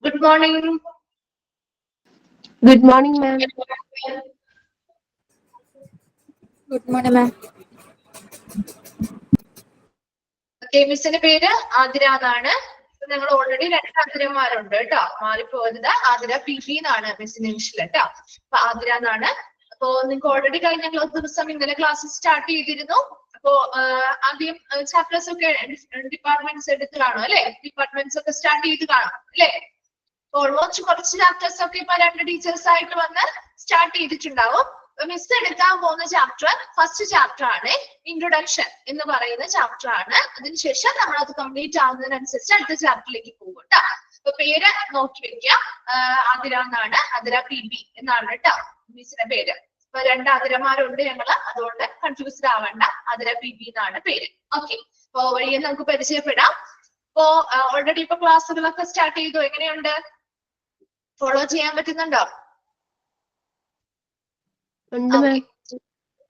Good morning. Good morning, ma'am. Good morning, ma'am. Okay, മിസ്സിന്റെ പേര് ആതിര എന്നാണ്. ഞങ്ങൾ ഓൾറെഡി രണ്ട് ആതിരമാരുണ്ട് കേട്ടോ. മാറിപ്പോയത് ആതിര PP എന്നാണ് മിസ്സിന്റെ ഇംഗ്ലീഷിൽ കേട്ടോ. അപ്പൊ ആതിര എന്നാണ്. അപ്പോ നിങ്ങൾക്ക് ഓൾറെഡി കഴിഞ്ഞ ദിവസം ഇന്നലെ ക്ലാസ് സ്റ്റാർട്ട് ചെയ്തിരുന്നു. അപ്പോ ആദ്യം ചാപ്റ്റേഴ്സ് ഒക്കെ ഡിപ്പാർട്ട്മെന്റ്സ് എടുത്ത് കാണും അല്ലെ? ഡിപ്പാർട്ട്മെന്റ്സ് ഒക്കെ സ്റ്റാർട്ട് ചെയ്ത് കാണും അല്ലെ? ഓൾമോസ്റ്റ് കുറച്ച് ചാപ്റ്റേഴ്സ് ഒക്കെ ഇപ്പൊ രണ്ട് ടീച്ചേഴ്സ് ആയിട്ട് വന്ന് സ്റ്റാർട്ട് ചെയ്തിട്ടുണ്ടാവും. മിസ് എടുക്കാൻ പോകുന്ന ചാപ്റ്റർ ഫസ്റ്റ് ചാപ്റ്റർ ആണ്, ഇൻട്രൊഡക്ഷൻ എന്ന് പറയുന്ന ചാപ്റ്റർ ആണ്. അതിനുശേഷം നമ്മൾ അത് കംപ്ലീറ്റ് ആവുന്നതിനനുസരിച്ച് അടുത്ത ചാപ്റ്ററിലേക്ക് പോകും കേട്ടോ. അപ്പൊ പേര് നോക്കി വെക്കുക, ആതിര എന്നാണ്, ആതിര PB എന്നാണ് കേട്ടോ മിസ്സിന്റെ പേര്. ഇപ്പൊ രണ്ട് ആതിരമാരുണ്ട് ഞങ്ങള്, അതുകൊണ്ട് കൺഫ്യൂസ്ഡ് ആവണ്ട. ആതിര PB എന്നാണ് പേര്. ഓക്കെ, അപ്പൊ വഴിയെ നമുക്ക് പരിചയപ്പെടാം. ഇപ്പോ ഓൾറെഡി ഇപ്പൊ ക്ലാസ്സുകളൊക്കെ സ്റ്റാർട്ട് ചെയ്തു. എങ്ങനെയുണ്ട്? ഫോളോ ചെയ്യാൻ പറ്റുന്നുണ്ടോ?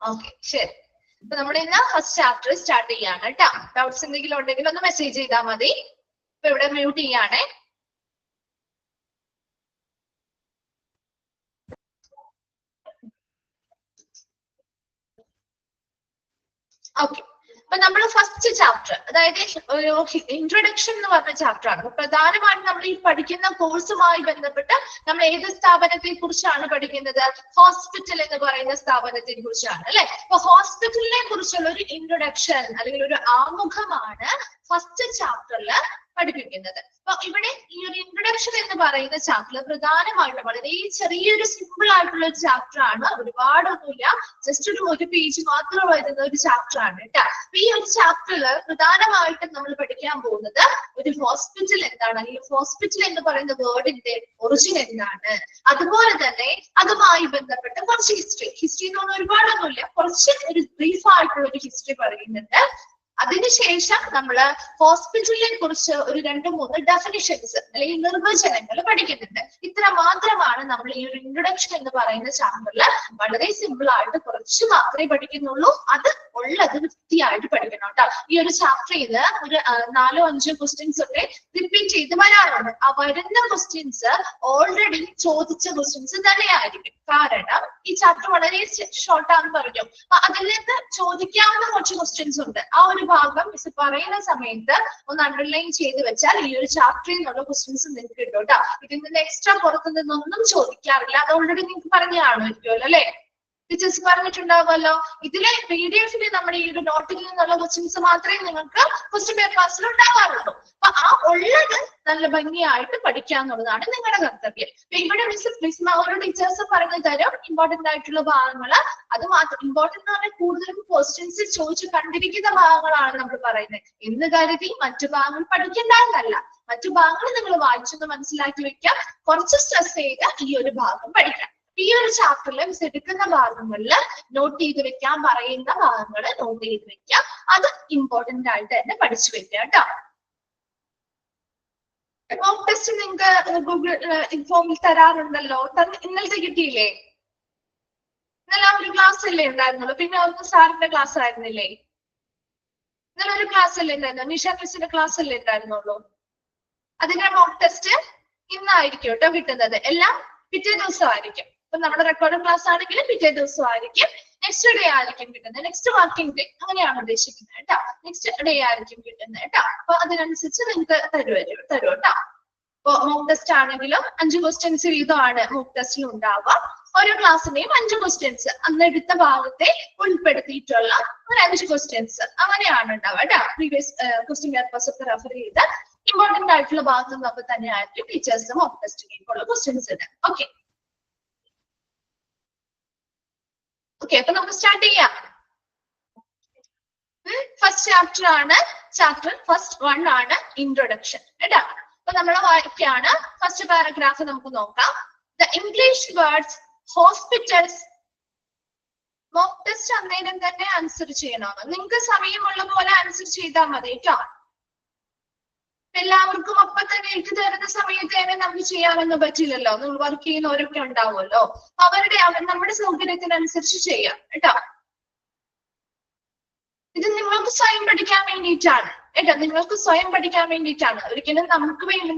ഓക്കെ, ശരി. അപ്പൊ നമ്മൾ ഇന്ന് ഫസ്റ്റ് ചാപ്റ്റർ സ്റ്റാർട്ട് ചെയ്യാണ് കേട്ടോ. ഡൗട്ട്സ് എന്തെങ്കിലും ഉണ്ടെങ്കിൽ ഒന്ന് മെസ്സേജ് ചെയ്താൽ മതി. ഇപ്പൊ ഇവിടെ മ്യൂട്ട് ചെയ്യാണ്. ഓക്കെ, അപ്പൊ നമ്മൾ ഫസ്റ്റ് ചാപ്റ്റർ, അതായത് ഒരു ഇൻട്രൊഡക്ഷൻ എന്ന് പറഞ്ഞ ചാപ്റ്റർ ആണ്. അപ്പൊ പ്രധാനമായിട്ടും നമ്മൾ ഈ പഠിക്കുന്ന കോഴ്സുമായി ബന്ധപ്പെട്ട് നമ്മൾ ഏത് സ്ഥാപനത്തെ കുറിച്ചാണ് പഠിക്കുന്നത്? ഹോസ്പിറ്റൽ എന്ന് പറയുന്ന സ്ഥാപനത്തെ കുറിച്ചാണ് അല്ലെ? അപ്പൊ ഹോസ്പിറ്റലിനെ കുറിച്ചുള്ള ഒരു ഇൻട്രൊഡക്ഷൻ അല്ലെങ്കിൽ ഒരു ആമുഖമാണ് ഫസ്റ്റ് ചാപ്റ്ററിൽ പഠിപ്പിക്കുന്നത്. അപ്പൊ ഇവിടെ ഈ ഒരു ഇൻട്രൊഡക്ഷൻ എന്ന് പറയുന്ന ചാപ്റ്റർ പ്രധാനമായിട്ടും വളരെ ചെറിയൊരു സിമ്പിൾ ആയിട്ടുള്ള ഒരു ചാപ്റ്റർ ആണ്. ഒരുപാടൊന്നുമില്ല, ജസ്റ്റ് ഒരു പേജ് മാത്രം വരുന്ന ഒരു ചാപ്റ്റർ ആണ് കേട്ടോ. ഈ ഒരു ചാപ്റ്ററിൽ പ്രധാനമായിട്ടും നമ്മൾ പഠിക്കാൻ പോകുന്നത് ഒരു ഹോസ്പിറ്റൽ എന്താണ്, അല്ലെങ്കിൽ ഹോസ്പിറ്റൽ എന്ന് പറയുന്ന വേർഡിന്റെ ഒറിജിൻ എന്താണ്, അതുപോലെ തന്നെ അതുമായി ബന്ധപ്പെട്ട കുറച്ച് ഹിസ്റ്ററി എന്ന് പറഞ്ഞാൽ ഒരുപാടൊന്നുമില്ല, കുറച്ച് ഒരു ബ്രീഫ് ആയിട്ടുള്ള ഒരു ഹിസ്റ്ററി പറയുന്നുണ്ട്. അതിനുശേഷം നമ്മള് ഹോസ്പിറ്റലിനെ കുറിച്ച് ഒരു 2-3 ഡെഫിനിഷൻസ് അല്ലെങ്കിൽ നിർവചനങ്ങൾ പഠിക്കുന്നുണ്ട്. ഇത്ര മാത്രമാണ് നമ്മൾ ഈ ഒരു ഇൻട്രൊഡക്ഷൻ എന്ന് പറയുന്ന ചാപ്റ്ററിൽ വളരെ സിമ്പിൾ ആയിട്ട് കുറച്ച് മാത്രമേ പഠിക്കുന്നുള്ളൂ. അത് ഉള്ളത് വൃത്തിയായിട്ട് പഠിക്കണം കേട്ടോ. ഈ ഒരു ചാപ്റ്ററിൽ ഒരു 4-5 ക്വസ്റ്റ്യൻസ് ഒക്കെ റിപ്പീറ്റ് ചെയ്ത് വരാറുണ്ട്. ആ വരുന്ന ക്വസ്റ്റ്യൻസ് ഓൾറെഡി ചോദിച്ച ക്വസ്റ്റ്യൻസ് തന്നെയായിരിക്കും. കാരണം ഈ ചാപ്റ്റർ വളരെ ഷോർട്ടാന്ന് പറഞ്ഞു. അതിൽ നിന്ന് ചോദിക്കാവുന്ന കുറച്ച് ക്വസ്റ്റ്യൻസ് ഉണ്ട്. ആ ഒരു ഭാഗം മിസ് പറയുന്ന സമയത്ത് ഒന്ന് അണ്ടർലൈൻ ചെയ്ത് വെച്ചാൽ ഈ ഒരു ചാപ്റ്ററിൽ നിന്നുള്ള ക്വസ്റ്റ്യൻസ് നിങ്ങൾക്ക് കിട്ടും കേട്ടോ. ഇതിൽ നിന്ന് എക്സ്ട്രാ പുറത്തു നിന്നൊന്നും ചോദിക്കാറില്ല. അത് ഓൾറെഡി നിങ്ങൾക്ക് പറഞ്ഞു കാണുമായിരിക്കുമല്ലോ അല്ലെ? ടീച്ചേഴ്സ് പറഞ്ഞിട്ടുണ്ടാവുമല്ലോ. ഇതിലെ PDF-ൽ നമ്മുടെ ഈ ഒരു നോട്ടിൽ നിന്നുള്ള ക്വസ്റ്റ്യൻസ് മാത്രമേ നിങ്ങൾക്ക് ക്വസ്റ്റ്യൻ പേപ്പേഴ്സിൽ ഉണ്ടാവാറുള്ളൂ. അപ്പൊ ആ ഉള്ളത് നല്ല ഭംഗിയായിട്ട് പഠിക്കാന്നുള്ളതാണ് നിങ്ങളുടെ കർത്തവ്യം. ഇവിടെ മിസ് ഓരോ ടീച്ചേഴ്സ് പറഞ്ഞു തരും ഇമ്പോർട്ടന്റ് ആയിട്ടുള്ള ഭാഗങ്ങൾ. അത് മാത്രം ഇമ്പോർട്ടന്റ് എന്ന് പറഞ്ഞാൽ കൂടുതലും ക്വസ്റ്റ്യൻസ് ചോദിച്ചു കണ്ടിരിക്കുന്ന ഭാഗങ്ങളാണ് നമ്മൾ പറയുന്നത് എന്ന് കരുതി മറ്റു ഭാഗങ്ങൾ പഠിക്കേണ്ടതല്ല. മറ്റു ഭാഗങ്ങൾ നിങ്ങൾ വായിച്ചൊന്ന് മനസ്സിലാക്കി വെക്കാം. കുറച്ച് സ്ട്രെസ് ചെയ്ത് ഈ ഒരു ഭാഗം പഠിക്കാം. ഈ ഒരു ചാപ്റ്ററിൽ മിസ് എടുക്കുന്ന ഭാഗങ്ങളിൽ നോട്ട് ചെയ്ത് വെക്കാൻ പറയുന്ന ഭാഗങ്ങൾ നോട്ട് ചെയ്ത് വെക്കാം. അത് ഇമ്പോർട്ടന്റ് ആയിട്ട് തന്നെ പഠിച്ചു വെക്കാം കേട്ടോ. മോക്ക് ടെസ്റ്റ് നിങ്ങൾക്ക് ഗൂഗിൾ ഇൻഫോമിൽ തരാറുണ്ടല്ലോ. ഇന്നലത്തെ കിട്ടിയില്ലേ? ഇന്നലെ ഒരു ക്ലാസ് അല്ലേ ഉണ്ടായിരുന്നുള്ളൂ, പിന്നെ ഒന്ന് സാറിന്റെ ക്ലാസ് ആയിരുന്നില്ലേ? ഇന്നലെ ഒരു ക്ലാസ് അല്ലേ ഉണ്ടായിരുന്നു, നിഷ മിസ്സിന്റെ ക്ലാസ് അല്ലേ ഉണ്ടായിരുന്നുള്ളൂ. അതിന്റെ മോക്ക് ടെസ്റ്റ് ഇന്നായിരിക്കും കേട്ടോ കിട്ടുന്നത്. എല്ലാം പിറ്റേ ദിവസമായിരിക്കും. ഇപ്പൊ നമ്മുടെ റെക്കോർഡ് ക്ലാസ് ആണെങ്കിൽ പിറ്റേ ദിവസമായിരിക്കും, നെക്സ്റ്റ് ഡേ ആയിരിക്കും കിട്ടുന്നത്. നെക്സ്റ്റ് വർക്കിംഗ് ഡേ അങ്ങനെയാണ് ഉദ്ദേശിക്കുന്നത് കേട്ടോ. നെക്സ്റ്റ് ഡേ ആയിരിക്കും കിട്ടുന്നത് കേട്ടോ. അപ്പൊ അതിനനുസരിച്ച് നിങ്ങൾക്ക് തരും കേട്ടോ. ഇപ്പൊ മോക്ക് ടെസ്റ്റ് ആണെങ്കിലും 5 ക്വസ്റ്റ്യൻസ് വീതമാണ് മോക്ക് ടെസ്റ്റിൽ ഉണ്ടാവുക. ഓരോ ക്ലാസ്സിന്റെയും 5 ക്വസ്റ്റ്യൻസ് അന്ന് എടുത്ത ഭാഗത്തെ ഉൾപ്പെടുത്തിയിട്ടുള്ള ഒരു 5 ക്വസ്റ്റ്യൻസ് അങ്ങനെയാണ് ഉണ്ടാവുക കേട്ടോ. പ്രീവിയസ് ക്വസ്റ്റ്യൻ പേപ്പേഴ്സ് ഒക്കെ റെഫർ ചെയ്ത് ഇമ്പോർട്ടന്റ് ആയിട്ടുള്ള ഭാഗത്ത് നമുക്ക് തന്നെയായിരിക്കും ടീച്ചേഴ്സ് മോക്ക് ടെസ്റ്റിലേക്കുള്ള ക്വസ്റ്റ്യൻസ് ഇടാം. ഓക്കെ, അപ്പൊ നമുക്ക് സ്റ്റാർട്ട് ചെയ്യാം. ഫസ്റ്റ് ചാപ്റ്റർ ആണ്, ചാപ്റ്റർ ഫസ്റ്റ് 1 ആണ് ഇൻട്രൊഡക്ഷൻ കേട്ടോ. അപ്പൊ നമ്മൾ വായിക്കാണ്. ഫസ്റ്റ് പാരഗ്രാഫ് നമുക്ക് നോക്കാം. The English words hospitals. Mock test അന്നേരം തന്നെ ആൻസർ ചെയ്യണം. നിങ്ങൾക്ക് സമയമുള്ള പോലെ ആൻസർ ചെയ്താൽ മതി കേട്ടോ. എല്ലാവർക്കും ഒപ്പം തന്നെ എഴുതി തരുന്ന സമയത്ത് തന്നെ നമുക്ക് ചെയ്യാനൊന്നും പറ്റില്ലല്ലോ. നിങ്ങൾ വർക്ക് ചെയ്യുന്നവരൊക്കെ ഉണ്ടാവുമല്ലോ. നമ്മുടെ സൗകര്യത്തിനനുസരിച്ച് ചെയ്യാം കേട്ടോ. ഇത് നിങ്ങൾക്ക് സ്വയം പഠിക്കാൻ വേണ്ടിയിട്ടാണ്. കേട്ടോ. നിങ്ങൾക്ക് സ്വയം പഠിക്കാൻ വേണ്ടിയിട്ടാണ്, ഒരിക്കലും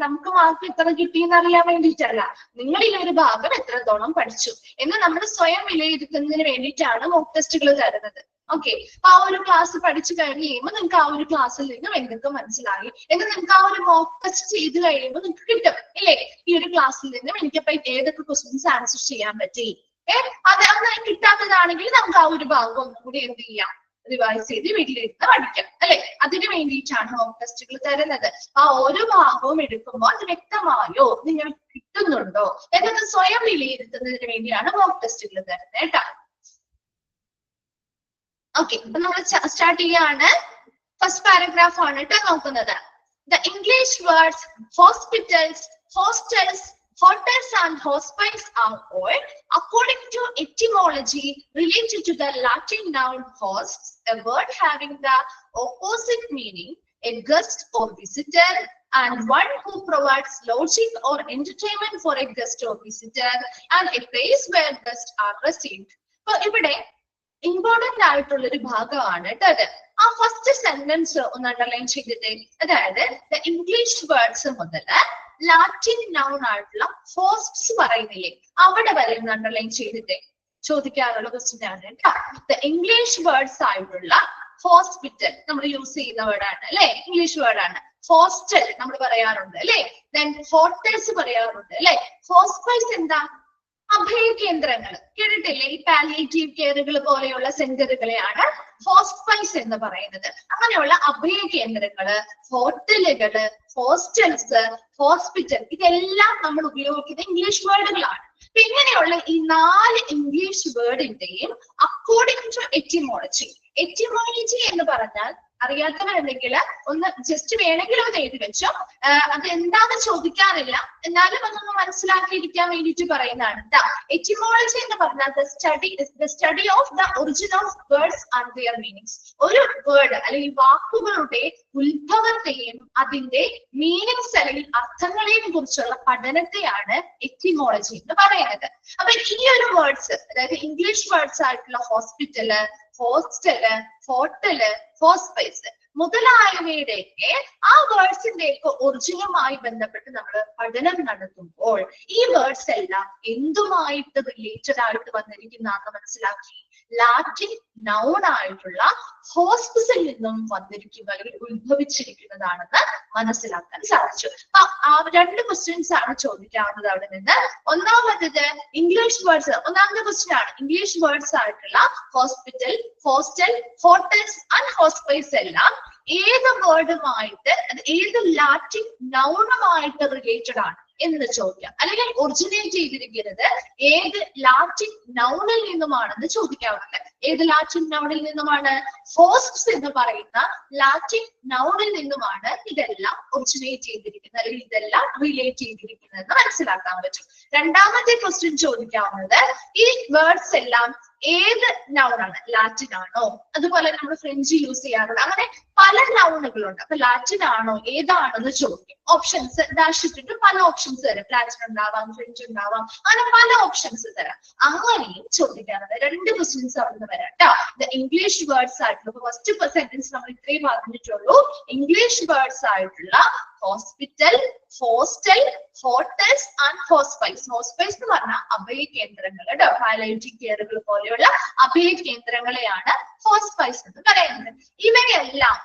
നമുക്ക് മാർക്ക് എത്ര കിട്ടിയെന്ന് അറിയാൻ വേണ്ടിയിട്ടല്ല. നിങ്ങൾ ഈ ഒരു ഭാഗം എത്രത്തോളം പഠിച്ചു എന്ന് നമ്മൾ സ്വയം വിലയിരുത്തുന്നതിന് വേണ്ടിയിട്ടാണ് മോക്ക് ടെസ്റ്റുകൾ തരുന്നത്. ഓക്കെ, അപ്പൊ ആ ഒരു ക്ലാസ് പഠിച്ചു കഴിഞ്ഞ് കഴിയുമ്പോൾ നിങ്ങൾക്ക് ആ ഒരു ക്ലാസ്സിൽ നിന്നും എന്തൊക്കെ മനസ്സിലായി എന്ന് നിങ്ങൾക്ക് ആ ഒരു മോക്ക് ടെസ്റ്റ് ചെയ്ത് കഴിയുമ്പോൾ നിങ്ങൾക്ക് കിട്ടും ഇല്ലേ. ഈ ഒരു ക്ലാസ്സിൽ നിന്നും എനിക്കപ്പോ ഏതൊക്കെ ക്വസ്റ്റ്യൻസ് ആൻസർ ചെയ്യാൻ പറ്റി. അത് കിട്ടാത്തതാണെങ്കിൽ നമുക്ക് ആ ഒരു ഭാഗം ഒന്നുകൂടി എന്ത് ചെയ്യാം, റിവൈസ് ചെയ്ത് വീട്ടിലിരുന്ന് പഠിക്കാം അല്ലെ. അതിന് വേണ്ടിയിട്ടാണ് മോക്ക് ടെസ്റ്റുകൾ തരുന്നത്. ആ ഓരോ ഭാഗവും എടുക്കുമ്പോൾ അത് വ്യക്തമായോ, നിങ്ങൾ കിട്ടുന്നുണ്ടോ എന്നത് സ്വയം വിലയിരുത്തുന്നതിന് വേണ്ടിയാണ് മോക്ക് ടെസ്റ്റുകൾ തരുന്നത് കേട്ടോ. ഓക്കെ, അപ്പൊ നമ്മൾ സ്റ്റാർട്ട് ചെയ്യാണ്. ഫസ്റ്റ് പാരഗ്രാഫ് ആണ് കേട്ടോ നോക്കുന്നത്. The English words hospitals, hostels, hotels and hospice are all, according to etymology, related to the Latin noun hosts, a word having the opposite meaning, a guest or visitor, and one who provides lodging or entertainment for a guest or visitor, and a place where guests are received. So, ഇവിടെ important ആയിട്ടുള്ള ഒരു ഭാഗമാണ് കേട്ടോ. ആ first sentence ഒന്ന് underline ചെയ്തിട്ട്, അതായത് the English words മുതൽ ലാറ്റിൻ നൗൺ ആയിട്ടുള്ള ഹോസ്റ്റ്സ് പറയുന്നില്ലേ, അവിടെ വരെ ഒന്ന് അണ്ടർലൈൻ ചെയ്തിട്ട് ചോദിക്കാറുള്ള ക്വസ്റ്റ്യൻ ആണ് കേട്ടോ. ദ ഇംഗ്ലീഷ് വേർഡ്സ് ആയിട്ടുള്ള ഹോസ്പിറ്റൽ നമ്മൾ യൂസ് ചെയ്യുന്ന വേർഡാണ് അല്ലെ, ഇംഗ്ലീഷ് വേർഡാണ്. ഹോസ്റ്റൽ നമ്മൾ പറയാറുണ്ട് അല്ലെ, ദെൻ ഹോട്ടൽസ് പറയാറുണ്ട് അല്ലെ. ഹോസ്പൈസ് എന്താ, അഭയ കേന്ദ്രങ്ങൾ കേട്ടിട്ടില്ലേ, ഈ പാലിയേറ്റീവ് കെയറുകൾ പോലെയുള്ള സെന്ററുകളെയാണ് ഹോസ്പൈസ് എന്ന് പറയുന്നത്. അങ്ങനെയുള്ള അഭയ കേന്ദ്രങ്ങള്, ഹോട്ടലുകള്, ഹോസ്റ്റൽസ്, ഹോസ്പിറ്റൽ, ഇതെല്ലാം നമ്മൾ ഉപയോഗിക്കുന്ന ഇംഗ്ലീഷ് വേർഡുകളാണ്. ഇങ്ങനെയുള്ള ഈ 4 ഇംഗ്ലീഷ് വേർഡിന്റെയും അക്കോർഡിംഗ് ടു എറ്റിമോളജി, എറ്റിമോളജി എന്ന് പറഞ്ഞാൽ അറിയാത്തവരുണ്ടെങ്കിൽ ഒന്ന് ജസ്റ്റ് വേണമെങ്കിൽ ഒന്ന് എഴുതി വെച്ചോ. അത് എന്താണെന്ന് ചോദിക്കാറില്ല, എന്നാലും അതൊന്ന് മനസ്സിലാക്കിയിരിക്കാൻ വേണ്ടിയിട്ട് പറയുന്നതാണ്. എറ്റിമോളജി എന്ന് പറഞ്ഞാൽ the study of the origin of words and their meanings. ഒരു വേർഡ് അല്ലെങ്കിൽ വാക്കുകളുടെ ഉത്ഭവത്തെയും അതിന്റെ മീനിങ്സ് അല്ലെങ്കിൽ അർത്ഥങ്ങളെയും കുറിച്ചുള്ള പഠനത്തെയാണ് എറ്റിമോളജി എന്ന് പറയുന്നത്. അപ്പൊ ഈ ഒരു വേർഡ്സ്, അതായത് ഇംഗ്ലീഷ് വേർഡ്സ് ആയിട്ടുള്ള ഹോസ്പിറ്റല്, ഹോസ്റ്റല്, ഹോട്ടല്, ഹോസ്പൈസ് മുതലായവയുടെയൊക്കെ ആ വേർഡ്സിന്റെയൊക്കെ ഒറിജിനുമായി ബന്ധപ്പെട്ട് നമ്മൾ പഠനം നടത്തുമ്പോൾ ഈ വേർഡ്സ് എല്ലാം എന്തുമായിട്ട് റിലേറ്റഡ് ആയിട്ട് വന്നിരിക്കുന്നതാണെന്ന് മനസ്സിലാക്കി. ലാറ്റിൻ നൗൺ ആയിട്ടുള്ള ഹോസ്പിസിൽ നിന്നും വന്നിരിക്കുന്ന അല്ലെങ്കിൽ ഉത്ഭവിച്ചിരിക്കുന്നതാണെന്ന് മനസ്സിലാക്കാൻ സാധിച്ചു. ആ 2 ക്വസ്റ്റ്യൻസ് ആണ് ചോദിക്കാവുന്നത് അവിടെ നിന്ന്. ഒന്നാമത്തേത് ഇംഗ്ലീഷ് വേർഡ്സ്, ഒന്നാമത്തെ ക്വസ്റ്റ്യൻ ആണ് ഇംഗ്ലീഷ് വേർഡ്സ് ആയിട്ടുള്ള hospital, hostel, hotels and hospice എല്ലാം ഏത് വേർഡുമായിട്ട്, ഏത് ലാറ്റിൻ നൗണുമായിട്ട് റിലേറ്റഡ് ആണ് എന്ന് ചോദിക്കാം. അല്ലെങ്കിൽ ഒറിജിനേറ്റ് ചെയ്തിരിക്കുന്നത് ഏത് ലാറ്റിൻ നൗണിൽ നിന്നുമാണെന്ന് ചോദിക്കാറുണ്ട്. ഏത് ലാറ്റിൻ നൗണിൽ നിന്നുമാണ്? ഹോസ്റ്റ്സ് എന്ന് പറയുന്ന ലാറ്റിൻ നൗണിൽ നിന്നുമാണ് ഇതെല്ലാം ഒറിജിനേറ്റ് ചെയ്തിരിക്കുന്നത്, അല്ലെങ്കിൽ ഇതെല്ലാം റിലേറ്റ് ചെയ്തിരിക്കുന്നത് മനസ്സിലാക്കാൻ പറ്റും. രണ്ടാമത്തെ ക്വസ്റ്റ്യൻ ചോദിക്കാവുന്നത് ഈ വേർഡ്സ് എല്ലാം ഏത് നൗണാണ്? ലാറ്റിൻ ആണോ? അതുപോലെ നമ്മൾ ഫ്രഞ്ച് യൂസ് ചെയ്യാറുണ്ട്. അങ്ങനെ പല നൗണുകളുണ്ട്. അപ്പൊ ലാറ്റിൻ ആണോ, ഏതാണെന്ന് ചോദിക്കും. ഓപ്ഷൻസ് ഡാഷ് ഇട്ടിട്ട് പല ഓപ്ഷൻസ് തരാം. ലാറ്റിൻ ഉണ്ടാവാം, ഫ്രഞ്ച് ഉണ്ടാവാം, അങ്ങനെ പല ഓപ്ഷൻസ് തരാം. അങ്ങനെയും ചോദിക്കാറുണ്ട്. 2 ക്വസ്റ്റ്യൻസ് അവിടെ വരാം കേട്ടോ. ഇംഗ്ലീഷ് വേർഡ്സ് ആയിട്ടുള്ള ഫസ്റ്റ് സെന്റൻസ് നമ്മൾ ഇത്രയും പറഞ്ഞിട്ടുള്ളൂ. ഇംഗ്ലീഷ് വേർഡ്സ് ആയിട്ടുള്ള hospital, hostel, hotels and hospice. Hospice എന്ന് പറഞ്ഞാൽ അഭയ കേന്ദ്രങ്ങൾ കേട്ടോ, പാലിയേറ്റീവ് കെയറുകൾ പോലെയുള്ള അഭയ കേന്ദ്രങ്ങളെയാണ് ഹോസ്പൈസ് എന്ന് പറയുന്നത്. ഇവയെല്ലാം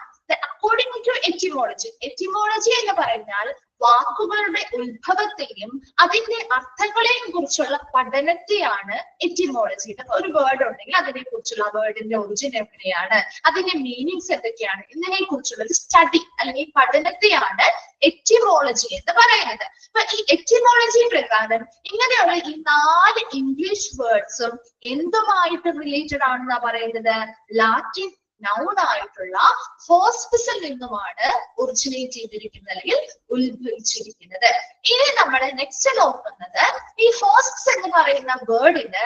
അക്കോർഡിംഗ് ടു എറ്റിമോളജി, എറ്റിമോളജി എന്ന് പറഞ്ഞാൽ വാക്കുകളുടെ ഉത്ഭവത്തെയും അതിന്റെ അർത്ഥങ്ങളെയും കുറിച്ചുള്ള പഠനത്തെയാണ് എറ്റിമോളജി. ഒരു വേർഡ് ഉണ്ടെങ്കിൽ അതിനെ കുറിച്ചുള്ള വേർഡിന്റെ ഒറിജിൻ എവിടെയാണ്, അതിന്റെ മീനിങ്സ് എന്തൊക്കെയാണ്, ഇതിനെ കുറിച്ചുള്ള ഒരു സ്റ്റഡി അല്ലെങ്കിൽ പഠനത്തെയാണ് എറ്റിമോളജി എന്ന് പറയുന്നത്. അപ്പൊ ഈ എറ്റിമോളജി പ്രകാരം ഇങ്ങനെയുള്ള ഈ 4 ഇംഗ്ലീഷ് വേർഡ്സും എന്തുമായിട്ട് റിലേറ്റഡ് ആണെന്നാ പറയുന്നത്? ലാറ്റിൻ നൗൺ ആയിട്ടുള്ള ഹോസ്പിസിൽ നിന്നുമാണ് ഒറിജിനേറ്റ് ചെയ്തിരിക്കുന്നത് അല്ലെങ്കിൽ ഉത്ഭവിച്ചിരിക്കുന്നത്. ഇനി നമ്മൾ നെക്സ്റ്റ് നോക്കുന്നത് ഈ ഹോസ്റ്റ്സ് എന്ന് പറയുന്ന വേർഡിന്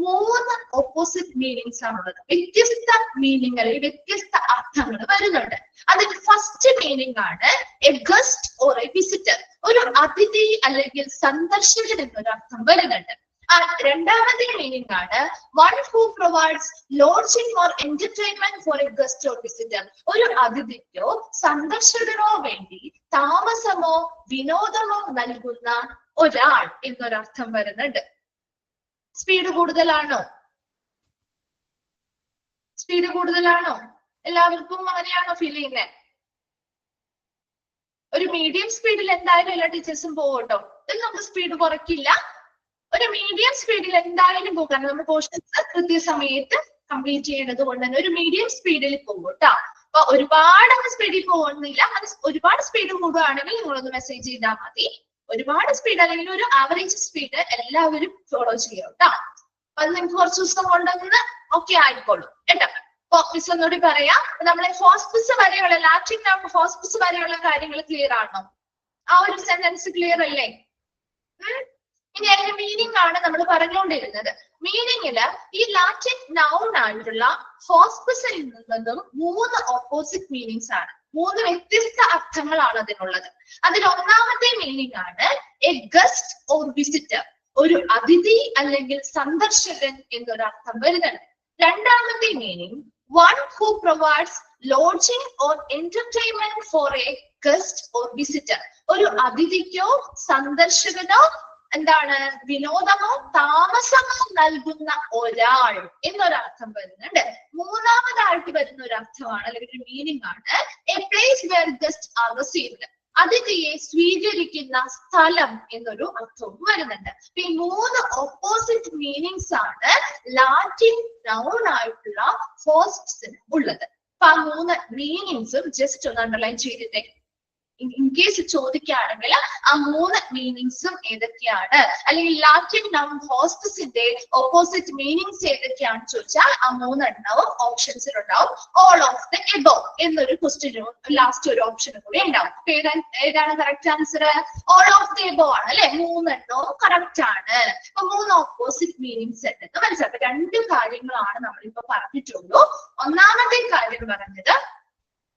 3 ഓപ്പോസിറ്റ് മീനിങ്സ് ആണുള്ളത്. വ്യത്യസ്ത മീനിങ് അല്ലെങ്കിൽ വ്യത്യസ്ത അർത്ഥങ്ങൾ വരുന്നുണ്ട്. അതിന്റെ ഫസ്റ്റ് മീനിങ് ആണ് a guest or A visitor. ഒരു അതിഥി അല്ലെങ്കിൽ സന്ദർശകൻ എന്നൊരു അർത്ഥം വരുന്നുണ്ട്. രണ്ടാമത്തെ മീനിങ് ആണ് one who provides lodging or entertainment for a guest or visitor. ഒരു അതിഥിക്കോ സന്ദർശകനോ വേണ്ടി താമസമോ വിനോദമോ നൽകുന്ന ഒരാൾ എന്നൊരർത്ഥം വരുന്നുണ്ട്. സ്പീഡ് കൂടുതലാണോ? സ്പീഡ് കൂടുതലാണോ? എല്ലാവർക്കും അങ്ങനെയാണോ ഫീൽ ചെയ്യുന്നത്? ഒരു മീഡിയം സ്പീഡിൽ എന്തായാലും എല്ലാ ടീച്ചേഴ്സും പോകട്ടോ. ഇതിൽ നമുക്ക് സ്പീഡ് കുറയ്ക്കില്ല. ഒരു മീഡിയം സ്പീഡിൽ എന്തായാലും പോകാൻ നമ്മൾ പോർഷൻസ് കൃത്യസമയത്ത് കംപ്ലീറ്റ് ചെയ്യേണ്ടത് കൊണ്ട് തന്നെ ഒരു മീഡിയം സ്പീഡിൽ പോകും കേട്ടോ. അപ്പൊ ഒരുപാട് സ്പീഡിൽ പോകുന്നില്ല. അത് ഒരുപാട് സ്പീഡ് കൂടുകയാണെങ്കിൽ നിങ്ങളൊന്ന് മെസ്സേജ് ചെയ്താൽ മതി. ഒരുപാട് സ്പീഡ് അല്ലെങ്കിൽ ഒരു ആവറേജ് സ്പീഡ് എല്ലാവരും ഫോളോ ചെയ്യാം കേട്ടോ. അത് നിങ്ങൾക്ക് കുറച്ച് ദിവസം കൊണ്ടൊന്ന് ഓക്കെ ആയിക്കോളും കേട്ടോ. മിസ് ഒന്നുകൂടി പറയാം. നമ്മളെ ഹോസ്പിസ് വരെയുള്ള ലാറ്റിൻ ഹോസ്പിസ് വരെയുള്ള കാര്യങ്ങൾ ക്ലിയർ ആണോ? ആ ഒരു സെന്റൻസ് ക്ലിയർ അല്ലേ? ഇനി അതിന്റെ മീനിങ് ആണ് നമ്മൾ പറഞ്ഞുകൊണ്ടിരുന്നത്. മീനിങ്ങില് ഈ ലാറ്റിൻ നൗൺ ആയിട്ടുള്ള ഹോസ്പിസിൽ നിന്നും 3 ഓപ്പോസിറ്റ് മീനിങ്സ് ആണ്. 3 വ്യത്യസ്ത അർത്ഥങ്ങളാണ് അതിനുള്ളത്. അതിൽ ഒന്നാമത്തെ മീനിങ് ആണ് എ ഗസ്റ്റ് ഓർ വിസിറ്റർ, ഒരു അതിഥി അല്ലെങ്കിൽ സന്ദർശകൻ എന്നൊരർത്ഥം വരുന്നുണ്ട്. രണ്ടാമത്തെ meaning one who provides lodging or entertainment for a guest or visitor. ഒരു അതിഥിക്കോ സന്ദർശകനോ എന്താണ് വിനോദമോ താമസമോ നൽകുന്ന ഒരാൾ എന്നൊരർത്ഥം വരുന്നുണ്ട്. മൂന്നാമതായിട്ട് വരുന്ന ഒരു അർത്ഥമാണ് അല്ലെങ്കിൽ ഒരു മീനിങ് ആണ് a place where guest are received, അതിഥിയെ സ്വീകരിക്കുന്ന സ്ഥലം എന്നൊരു അർത്ഥവും വരുന്നുണ്ട്. ഈ 3 ഓപ്പോസിറ്റ് മീനിങ്സ് ആണ് ലാറ്റിൻ നൗൺ ആയിട്ടുള്ള ഹോസ്പിസിന് ഉള്ളത്. അപ്പൊ ആ 3 മീനിങ്സും ജസ്റ്റ് ഒന്ന് അണ്ടർലൈൻ ചെയ്തിട്ടേ. ഇൻ കേസ് ചോദിക്കുകയാണെങ്കിൽ ആ 3 മീനിങ്സും ഏതൊക്കെയാണ്, അല്ലെങ്കിൽ ലാറ്റിൻ നൗൺ ഹോസ്പിസിന്റെ ഓപ്പോസിറ്റ് മീനിങ്സ് ഏതൊക്കെയാണെന്ന് ചോദിച്ചാൽ ആ 3 എണ്ണവും ഓപ്ഷൻസിലുണ്ടാവും. ഓൾ ഓഫ് ദ എബോവ് എന്നൊരു ക്വസ്റ്റ്യനും ലാസ്റ്റ് ഒരു ഓപ്ഷനും കൂടി ഉണ്ടാവും. ഏതാണ് correct answer? All of the above ആണ് അല്ലെ? 3 എണ്ണവും കറക്റ്റ് ആണ്. അപ്പൊ 3 ഓപ്പോസിറ്റ് മീനിങ്സ് ഉണ്ടെന്ന് മനസ്സിലാക്കാം. 2 കാര്യങ്ങളാണ് നമ്മളിപ്പോ പറഞ്ഞിട്ടുള്ളൂ. ഒന്നാമത്തെ കാര്യം പറഞ്ഞത്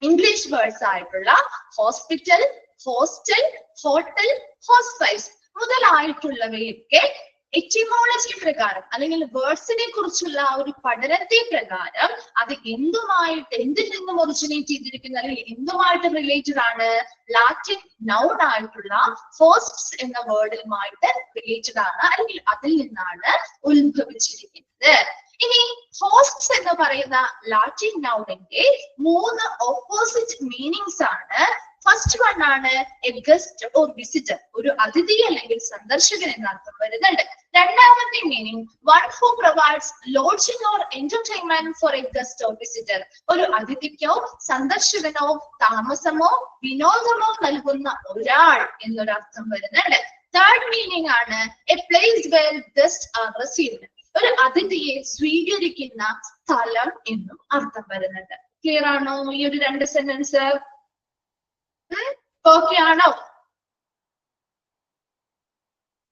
ഇംഗ്ലീഷ് വേർഡ്സ് ആയിട്ടുള്ള ഹോസ്പിറ്റൽ, ഹോസ്റ്റൽ, ഹോട്ടൽ, ഹോസ്പൈസ് മുതലായിട്ടുള്ളവയൊക്കെ എറ്റിമോളജി പ്രകാരം അല്ലെങ്കിൽ വേർഡ്സിനെ കുറിച്ചുള്ള ഒരു പഠനത്തെ പ്രകാരം അത് എന്തിൽ നിന്നും ഒറിജിനേറ്റ് ചെയ്തിരിക്കുന്ന അല്ലെങ്കിൽ എന്തുമായിട്ട് റിലേറ്റഡ് ആണ്? ലാറ്റിൻ നൗൺ ആയിട്ടുള്ള ഹോസ്റ്റ്സ് എന്ന വേർഡുമായിട്ട് റിലേറ്റഡ് ആണ്, അല്ലെങ്കിൽ അതിൽ നിന്നാണ് ഉത്ഭവിച്ചിരിക്കുന്നത്. ഇനി ഹോസ്റ്റ്സ് എന്ന് പറയുന്ന ലാറ്റിൻ നൗണിന്റെ 3 ഓപ്പോസിറ്റ് മീനിങ്സ് ആണ്. ഫസ്റ്റ് വൺ ആണ് എ ഗസ്റ്റ് ഓർ വിസിറ്റർ, ഒരു അതിഥി അല്ലെങ്കിൽ സന്ദർശകൻ എന്ന അർത്ഥം വരുന്നുണ്ട്. രണ്ടാമത്തെ meaning one who provides lodging or entertainment for a guest or visitor, ഒരു അതിഥിക്കോ സന്ദർശകനോ താമസമോ വിനോദമോ നൽകുന്ന ഒരാൾ എന്നൊരർത്ഥം വരുന്നുണ്ട്. തേർഡ് മീനിങ് ആണ് a place where guest are received, ഒരു അതിഥിയെ സ്വീകരിക്കുന്ന സ്ഥലം എന്നും അർത്ഥം വരുന്നുണ്ട്. ക്ലിയർ ആണോ ഈ ഒരു 2 സെന്റൻസ്? ഓക്കെ ആണോ?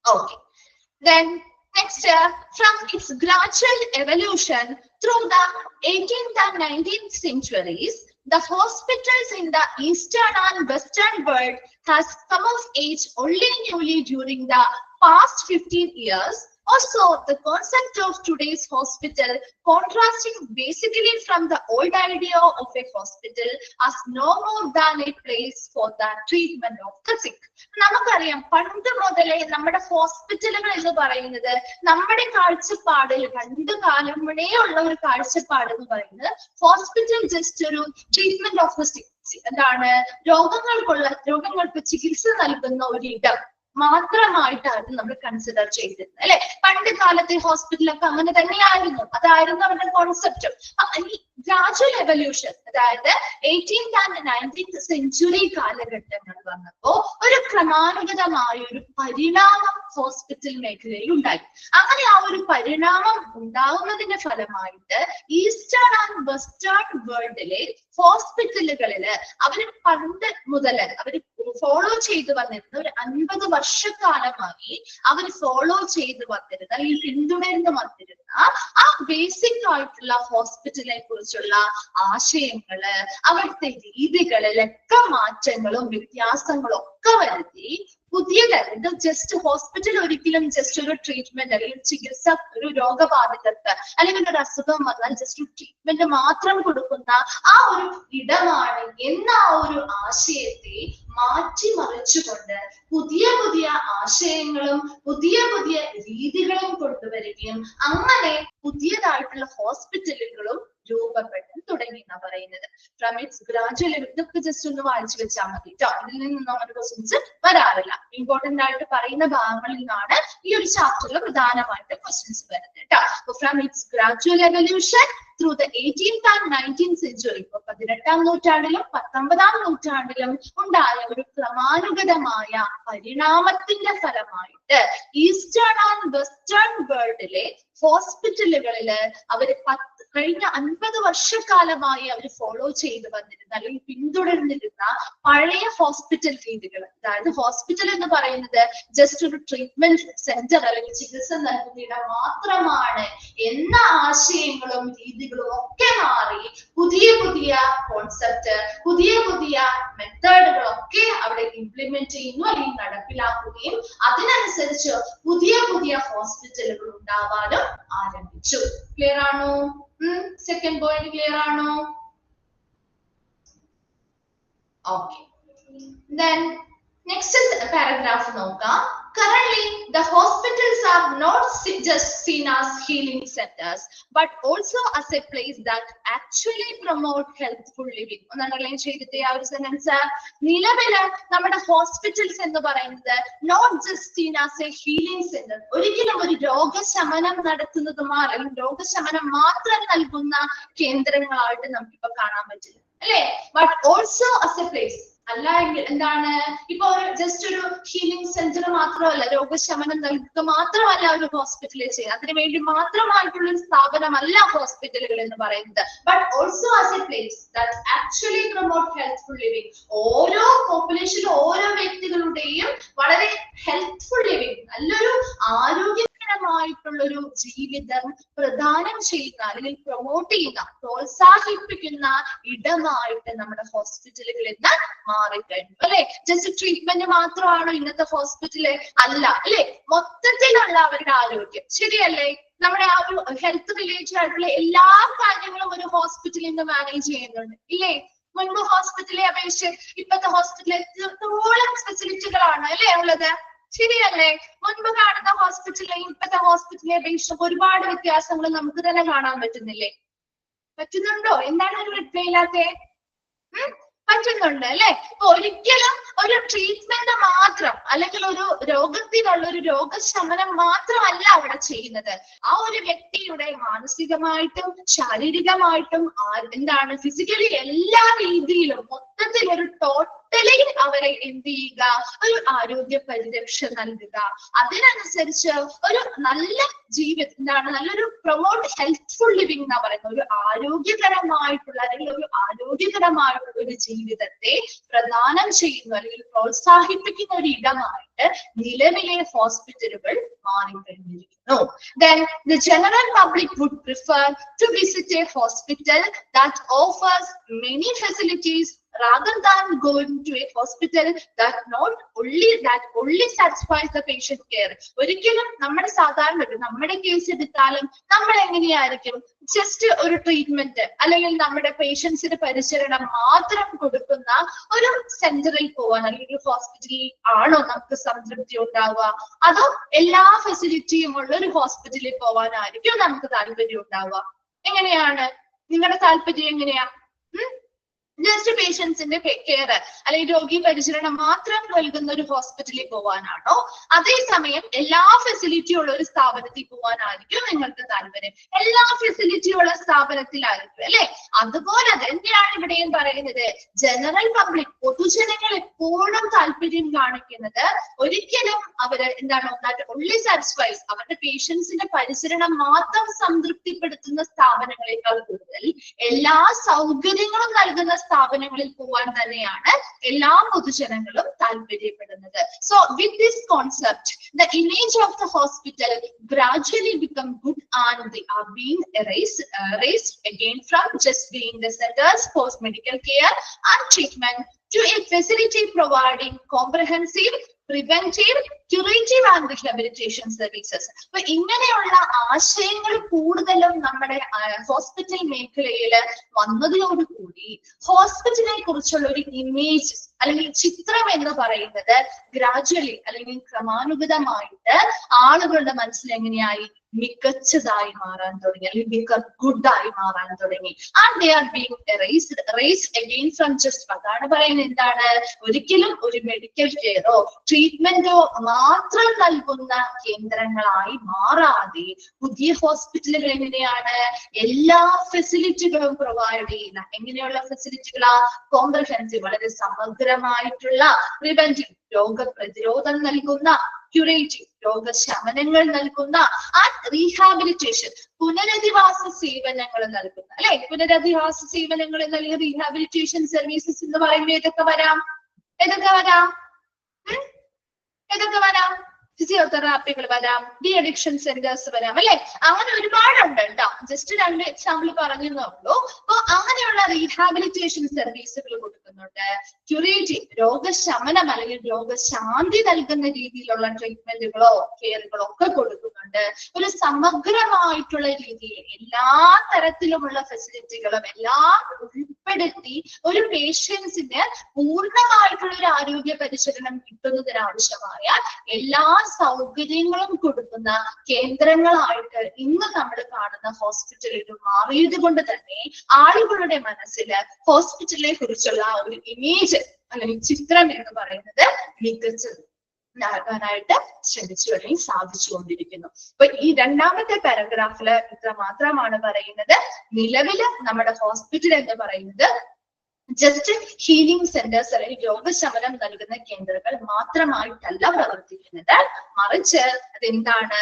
Okay. Then next, from its gradual evolution through the 18th and 19th centuries, the hospitals in the eastern and western world has come of age only newly during the past 15 years. Also, the concept of today's hospital contrasting basically from the old idea of a hospital as no more than a place for the treatment of the sick. നമുക്കറിയാം പണ്ട് മുതലേ നമ്മുടെ ഹോസ്പിറ്റലുകൾ എന്ന് പറയുന്നത് നമ്മുടെ കാഴ്ചപ്പാടിൽ പണ്ട് കാലം മുന്നേ ഉള്ള ഒരു കാഴ്ചപ്പാട് എന്ന് പറയുന്നത് ഹോസ്പിറ്റൽ ജസ്റ്റ് ഒരു ട്രീറ്റ്മെന്റ് ഓഫ് ദ സിക്ക്, എന്താണ് രോഗങ്ങൾക്ക് ചികിത്സ നൽകുന്ന ഒരിടം മാത്രമായിട്ടായിരുന്നു നമ്മൾ കൺസിഡർ ചെയ്തിരുന്നത് അല്ലെ? പണ്ട് കാലത്തെ ഹോസ്പിറ്റലൊക്കെ അങ്ങനെ തന്നെയായിരുന്നു. അതായിരുന്നു അവരുടെ കോൺസെപ്റ്റ്. ഈ ഗ്രാജുവൽ എവല്യൂഷൻ, അതായത് 18th and 19th സെഞ്ചുറി കാലഘട്ടങ്ങൾ വന്നപ്പോ ഒരു ക്രമാനുഗതമായ ഒരു പരിണാമം ഹോസ്പിറ്റൽ മേഖലയിൽ ഉണ്ടായി. അങ്ങനെ ആ ഒരു പരിണാമം ഉണ്ടാവുന്നതിന്റെ ഫലമായിട്ട് ഈസ്റ്റേൺ ആൻഡ് വെസ്റ്റേൺ വേൾഡിലെ ഹോസ്പിറ്റലുകളില് അവര് പണ്ട് മുതൽ അവര് ഫോളോ ചെയ്തു വന്നിരുന്ന ഒരു 50 വർഷക്കാലമായി അവർ ഫോളോ ചെയ്തു വന്നിരുന്ന അല്ലെങ്കിൽ പിന്തുടർന്ന് വന്നിരുന്ന ആ ബേസിക് ആയിട്ടുള്ള ഹോസ്പിറ്റലിനെ കുറിച്ചുള്ള ആശയങ്ങള്, അവിടുത്തെ രീതികളിലൊക്കെ മാറ്റങ്ങളും വ്യത്യാസങ്ങളും ഒക്കെ വരുത്തി പുതിയതല്ല. ഇത് ജസ്റ്റ് ഹോസ്പിറ്റൽ ഒരിക്കലും ജസ്റ്റ് ഒരു ട്രീറ്റ്മെന്റ് അല്ലെങ്കിൽ ചികിത്സ ഒരു രോഗബാധിതർക്ക് അല്ലെങ്കിൽ ഒരു അസുഖം വന്നാൽ ജസ്റ്റ് ഒരു ട്രീറ്റ്മെന്റ് മാത്രം കൊടുക്കുന്ന ആ ഒരു ഇടമാണ് എന്ന ആ ഒരു ആശയത്തെ മാറ്റിമറിച്ചുകൊണ്ട് പുതിയ പുതിയ ആശയങ്ങളും പുതിയ പുതിയ രീതികളും കൊണ്ടുവരികയും അങ്ങനെ പുതിയതായിട്ടുള്ള ഹോസ്പിറ്റലുകളും രൂപപ്പെടാൻ തുടങ്ങി എന്നാ പറയുന്നത്. ഫ്രം ഇറ്റ്സ് ഗ്രാജുവൽ, ഇതൊക്കെ ജസ്റ്റ് ഒന്ന് വായിച്ചു വെച്ചാൽ മതി കേട്ടോ. ഇതിൽ നിന്നും അങ്ങനെ ക്വസ്റ്റ്യൻസ് വരാറില്ല. ഇമ്പോർട്ടന്റ് ആയിട്ട് പറയുന്ന ഭാഗങ്ങളിൽ നിന്നാണ് ഈ ഒരു ചാപ്റ്ററിൽ പ്രധാനമായിട്ട് ക്വസ്റ്റ്യൻസ് വരുന്നത് കേട്ടോ. From it's gradual evolution through the 18th and 19th century, 18ാം നൂറ്റാണ്ടിലും 19ാം നൂറ്റാണ്ടിലും ഉണ്ടായ ഒരു ക്രമാനുഗതമായ പരിണാമത്തിന്റെ ഫലമായിട്ട് ഈസ്റ്റേൺ ആൻഡ് വെസ്റ്റേൺ വേൾഡിലെ ഹോസ്പിറ്റലുകളില് അവര് കഴിഞ്ഞ 50 വർഷക്കാലമായി അവർ ഫോളോ ചെയ്ത് വന്നിരുന്ന അല്ലെങ്കിൽ പിന്തുടർന്നിരുന്ന പഴയ ഹോസ്പിറ്റൽ രീതികൾ, അതായത് ഹോസ്പിറ്റൽ എന്ന് പറയുന്നത് ജസ്റ്റ് ഒരു ട്രീറ്റ്മെന്റ് സെന്റർ അല്ലെങ്കിൽ ചികിത്സ നൽകുന്ന ഇടം മാത്രമാണ് എന്ന ആശയങ്ങളും രീതികളും ഒക്കെ മാറി പുതിയ പുതിയ കോൺസെപ്റ്റ്, പുതിയ പുതിയ മെത്തേഡുകളൊക്കെ അവിടെ ഇംപ്ലിമെന്റ് ചെയ്യുന്നു അല്ലെങ്കിൽ നടപ്പിലാക്കുകയും അതിനനുസരിച്ച് പുതിയ പുതിയ ഹോസ്പിറ്റലുകൾ ഉണ്ടാവാനും ആരംഭിച്ചു. ക്ലിയർ ആണോ? സെക്കൻഡ് പോയിന്റ് ക്ലിയർ ആണോ? Okay. Then next is paragraph നോക്കാം. Currently, the hospitals are not just seen as healing centers, but also as a place that actually promote healthful living. ഒന്ന് അണ്ടർലൈൻ ചെയ്തിട്ട് ആ ഒരു സെന്റൻസ്. നിലവില് നമ്മുടെ hospitals എന്ന് പറയുന്നത് not just seen as a healing center, ഒരിക്കലും ഒരു രോഗശമനം നടത്തുന്നതുമാ അല്ലെങ്കിൽ രോഗശമനം മാത്രം നൽകുന്ന കേന്ദ്രങ്ങളായിട്ട് നമുക്കിപ്പോ കാണാൻ പറ്റില്ല, അല്ലെ? But also as a place, അല്ല എങ്കിൽ എന്താണ്, ഇപ്പൊ ഒരു ജസ്റ്റ് ഒരു ഹീലിംഗ് സെന്റർ മാത്രമല്ല, രോഗശമനം നൽകുക മാത്രമല്ല ഒരു ഹോസ്പിറ്റലിൽ ചെയ്യുക, അതിനു വേണ്ടി മാത്രമായിട്ടുള്ള ഒരു സ്ഥാപനമല്ല ഹോസ്പിറ്റലുകൾ എന്ന് പറയുന്നത്. But also as a place that actually promote healthful living. ഓരോ പോപ്പുലേഷനിലും ഓരോ വ്യക്തികളുടെയും വളരെ ഹെൽത്ത്ഫുൾ ലിവിംഗ്, നല്ലൊരു ആരോഗ്യകരമായിട്ടുള്ള ഒരു ജീവിതം പ്രദാനം ചെയ്യുന്ന അല്ലെങ്കിൽ പ്രൊമോട്ട് ചെയ്യുന്ന, പ്രോത്സാഹിപ്പിക്കുന്ന ഇടമായിട്ട് നമ്മുടെ ഹോസ്പിറ്റലുകൾ ഇന്ന് മാറിക്കഴിഞ്ഞു, അല്ലെ? ജസ്റ്റ് ട്രീറ്റ്മെന്റ് മാത്രമാണോ ഇന്നത്തെ ഹോസ്പിറ്റല്? അല്ല, അല്ലെ? മൊത്തത്തിലുള്ള അവരുടെ ആരോഗ്യം, ശരിയല്ലേ? നമ്മുടെ ആ ഒരു ഹെൽത്ത് റിലേറ്റഡ് ആയിട്ടുള്ള എല്ലാ കാര്യങ്ങളും ഒരു ഹോസ്പിറ്റലിൽ നിന്ന് മാനേജ് ചെയ്യുന്നുണ്ട്, ഇല്ലേ? മുൻപ് ഹോസ്പിറ്റലെ അപേക്ഷിച്ച് ഇപ്പോഴത്തെ ഹോസ്പിറ്റലിൽ എത്രത്തോളം ഫെസിലിറ്റികളാണ് അല്ലെ ഉള്ളത്, ശരിയല്ലേ? മുൻപ് കാണുന്ന ഹോസ്പിറ്റലിലെ ഇപ്പോഴത്തെ ഹോസ്പിറ്റലിനെ അപേക്ഷിച്ച് ഒരുപാട് വ്യത്യാസങ്ങൾ നമുക്ക് തന്നെ കാണാൻ പറ്റുന്നില്ലേ? പറ്റുന്നുണ്ടോ? എന്താണ് ഒരു വ്യക്തയില്ലാത്ത? പറ്റുന്നുണ്ട്, അല്ലെ? അപ്പൊ ഒരിക്കലും ഒരു ട്രീറ്റ്മെന്റ് മാത്രം അല്ലെങ്കിൽ ഒരു രോഗത്തിനുള്ള ഒരു രോഗശമനം മാത്രമല്ല അവിടെ ചെയ്യുന്നത്. ആ ഒരു വ്യക്തിയുടെ മാനസികമായിട്ടും ശാരീരികമായിട്ടും എന്താണ് ഫിസിക്കലി എല്ലാ രീതിയിലും മൊത്തത്തിൽ ഒരു ടോട്ടലി അവരെ എന്ത് ചെയ്യുക, ഒരു ആരോഗ്യ പരിരക്ഷ നൽകുക, അതിനനുസരിച്ച് ഒരു നല്ല ജീവിതം എന്താണ് നല്ലൊരു പ്രൊമോട്ട് ഹെൽത്ത്ഫുൾ ലിവിംഗ് എന്നാ പറയുന്നത്, ഒരു ആരോഗ്യകരമായിട്ടുള്ള അല്ലെങ്കിൽ ഒരു ആരോഗ്യകരമായിട്ടുള്ള ഒരു ജീവിതത്തെ പ്രദാനം ചെയ്യുന്നു അല്ലെങ്കിൽ പ്രോത്സാഹിപ്പിക്കുന്ന ഒരു ഇടമായിട്ട് നിലവിലെ ഹോസ്പിറ്റലുകൾ മാറിക്കഴിഞ്ഞിരിക്കുന്നു. Then the general public would prefer to visit a hospital that offers many facilities rather than going to a hospital that only satisfies the patient care. ഒരിക്കലും നമ്മുടെ സാധാരണ നമ്മുടെ കേസ് എടുത്താലും നമ്മൾ എങ്ങനെയായിരിക്കും, ജസ്റ്റ് ഒരു ട്രീറ്റ്മെന്റ് അല്ലെങ്കിൽ നമ്മുടെ പേഷ്യൻസിന് പരിചരണം മാത്രം കൊടുക്കുന്ന ഒരു സെന്ററിൽ പോവാൻ അല്ലെങ്കിൽ ഒരു ഹോസ്പിറ്റലിൽ ആണോ നമുക്ക് സംതൃപ്തി ഉണ്ടാവുക? അതോ എല്ലാ ഫെസിലിറ്റിയും ഉള്ള ഒരു ഹോസ്പിറ്റലിൽ പോവാനായിരിക്കും നമുക്ക് താല്പര്യം ഉണ്ടാവുക? എങ്ങനെയാണ് നിങ്ങളുടെ താല്പര്യം? എങ്ങനെയാ? ജസ്റ്റ് പേഷ്യൻസിന്റെ കെയർ അല്ലെങ്കിൽ രോഗി പരിചരണം മാത്രം നൽകുന്ന ഒരു ഹോസ്പിറ്റലിൽ പോവാനാണോ, അതേസമയം എല്ലാ ഫെസിലിറ്റിയും ഉള്ള ഒരു സ്ഥാപനത്തിൽ പോവാനായിരിക്കും നിങ്ങൾക്ക് താല്പര്യം? എല്ലാ ഫെസിലിറ്റിയും ഉള്ള സ്ഥാപനത്തിലായിരിക്കും, അല്ലെ? അതുപോലെ തന്നെയാണ് ഇവിടെയും പറയുന്നത്. ജനറൽ പബ്ലിക്, പൊതുജനങ്ങൾ എപ്പോഴും താല്പര്യം കാണിക്കുന്നത് ഒരിക്കലും അവര് എന്താണ് only satisfies അവരുടെ പേഷ്യൻസിന്റെ പരിചരണം മാത്രം സംതൃപ്തിപ്പെടുത്തുന്ന സ്ഥാപനങ്ങളെക്കാൾ കൂടുതൽ എല്ലാ സൗകര്യങ്ങളും നൽകുന്ന സ്ഥാപനങ്ങളിൽ പോവാൻ തന്നെയാണ് എല്ലാ പൊതുജനങ്ങളും താല്പര്യപ്പെടുന്നത്. So with this concept, the image of the hospital gradually become good and they are being erased again from just being the centers for medical care and treatment to a facility providing comprehensive preventive, curative and rehabilitation services. അപ്പൊ ഇങ്ങനെയുള്ള ആശയങ്ങൾ കൂടുതലും നമ്മുടെ hospital മേഖലയിൽ വന്നതോടുകൂടി ഹോസ്പിറ്റലിനെ കുറിച്ചുള്ള ഒരു image അല്ലെങ്കിൽ ചിത്രം എന്ന് പറയുന്നത് ഗ്രാജുവലി അല്ലെങ്കിൽ ക്രമാനുഗതമായിട്ട് ആളുകളുടെ മനസ്സിൽ എങ്ങനെയായി മികച്ചതായി മാറാൻ തുടങ്ങി, അല്ലെങ്കിൽ ഗുഡ് ആയി മാറാൻ തുടങ്ങി. And they are being raised again from just, അതാണ് പറയുന്നത് എന്താണ്, ഒരിക്കലും ഒരു മെഡിക്കൽ കെയറോ ട്രീറ്റ്മെന്റോ മാത്രം നൽകുന്ന കേന്ദ്രങ്ങളായി മാറാതെ പുതിയ ഹോസ്പിറ്റലുകൾ എങ്ങനെയാണ് എല്ലാ ഫെസിലിറ്റികളും പ്രൊവൈഡ് ചെയ്യുന്ന, എങ്ങനെയുള്ള ഫെസിലിറ്റികളാ, കോംപ്രഹെൻസീവ് വളരെ സമഗ്രമായിട്ടുള്ള പ്രിവെന്റീവ് രോഗപ്രതിരോധം നൽകുന്ന, ക്യൂറേറ്റീവ് രോഗശമനങ്ങൾ നൽകുന്ന, ആൻഡ് റീഹാബിലിറ്റേഷൻ പുനരധിവാസ സേവനങ്ങൾ നൽകുന്ന, അല്ലെ, പുനരധിവാസ സേവനങ്ങൾ അല്ലെങ്കിൽ റീഹാബിലിറ്റേഷൻ സർവീസസ് എന്ന് പറയുമ്പോൾ ഏതൊക്കെ വരാം, ഏതൊക്കെ വരാം, ഏതൊക്കെ വരാം, ഫിസിയോതെറാപ്പികൾ വരാം, ഡി അഡിക്ഷൻ സെന്റേഴ്സ് വരാം, അല്ലെ, അങ്ങനെ ഒരുപാടുണ്ട് കേട്ടോ. ജസ്റ്റ് 2 എക്സാമ്പിൾ പറഞ്ഞേ ഉള്ളൂ. അപ്പൊ അങ്ങനെയുള്ള റീഹാബിലിറ്റേഷൻ സർവീസുകൾ കൊടുക്കുന്നുണ്ട്. ക്യൂറേറ്റീവ് രോഗശമനം അല്ലെങ്കിൽ രോഗശാന്തി നൽകുന്ന രീതിയിലുള്ള ട്രീറ്റ്മെന്റുകളോ കെയറുകളോ ഒക്കെ കൊടുക്കുന്നുണ്ട്. ഒരു സമഗ്രമായിട്ടുള്ള രീതിയിൽ എല്ലാ തരത്തിലുമുള്ള ഫെസിലിറ്റികളും എല്ലാം ഉൾപ്പെടുത്തി ഒരു പേഷ്യൻസിന് പൂർണ്ണമായിട്ടുള്ള ഒരു ആരോഗ്യ പരിചരണം കിട്ടുന്നതിന് ആവശ്യമായ എല്ലാ സൗകര്യങ്ങളും കൊടുക്കുന്ന കേന്ദ്രങ്ങളായിട്ട് ഇന്ന് നമ്മൾ കാണുന്ന ഹോസ്പിറ്റലുകൾ മാറിയത് കൊണ്ട് തന്നെ ആളുകളുടെ മനസ്സിൽ ഹോസ്പിറ്റലിനെ കുറിച്ചുള്ള ഒരു ഇമേജ് അല്ലെങ്കിൽ ചിത്രം എന്ന് പറയുന്നത് മികച്ചത് നൽകാനായിട്ട് ശ്രമിച്ചു അല്ലെങ്കിൽ സാധിച്ചുകൊണ്ടിരിക്കുന്നു. അപ്പൊ ഈ 2ാമത്തെ പാരഗ്രാഫില് ഇത്ര മാത്രമാണ് പറയുന്നത്. നിലവില് നമ്മുടെ ഹോസ്പിറ്റൽ എന്ന് പറയുന്നത് ജസ്റ്റ് ഹീലിംഗ് സെന്റേഴ്സ് അല്ലെങ്കിൽ രോഗശമനം നൽകുന്ന കേന്ദ്രങ്ങൾ മാത്രമായിട്ടല്ല പ്രവർത്തിക്കുന്നത്, മറിച്ച് അതെന്താണ്,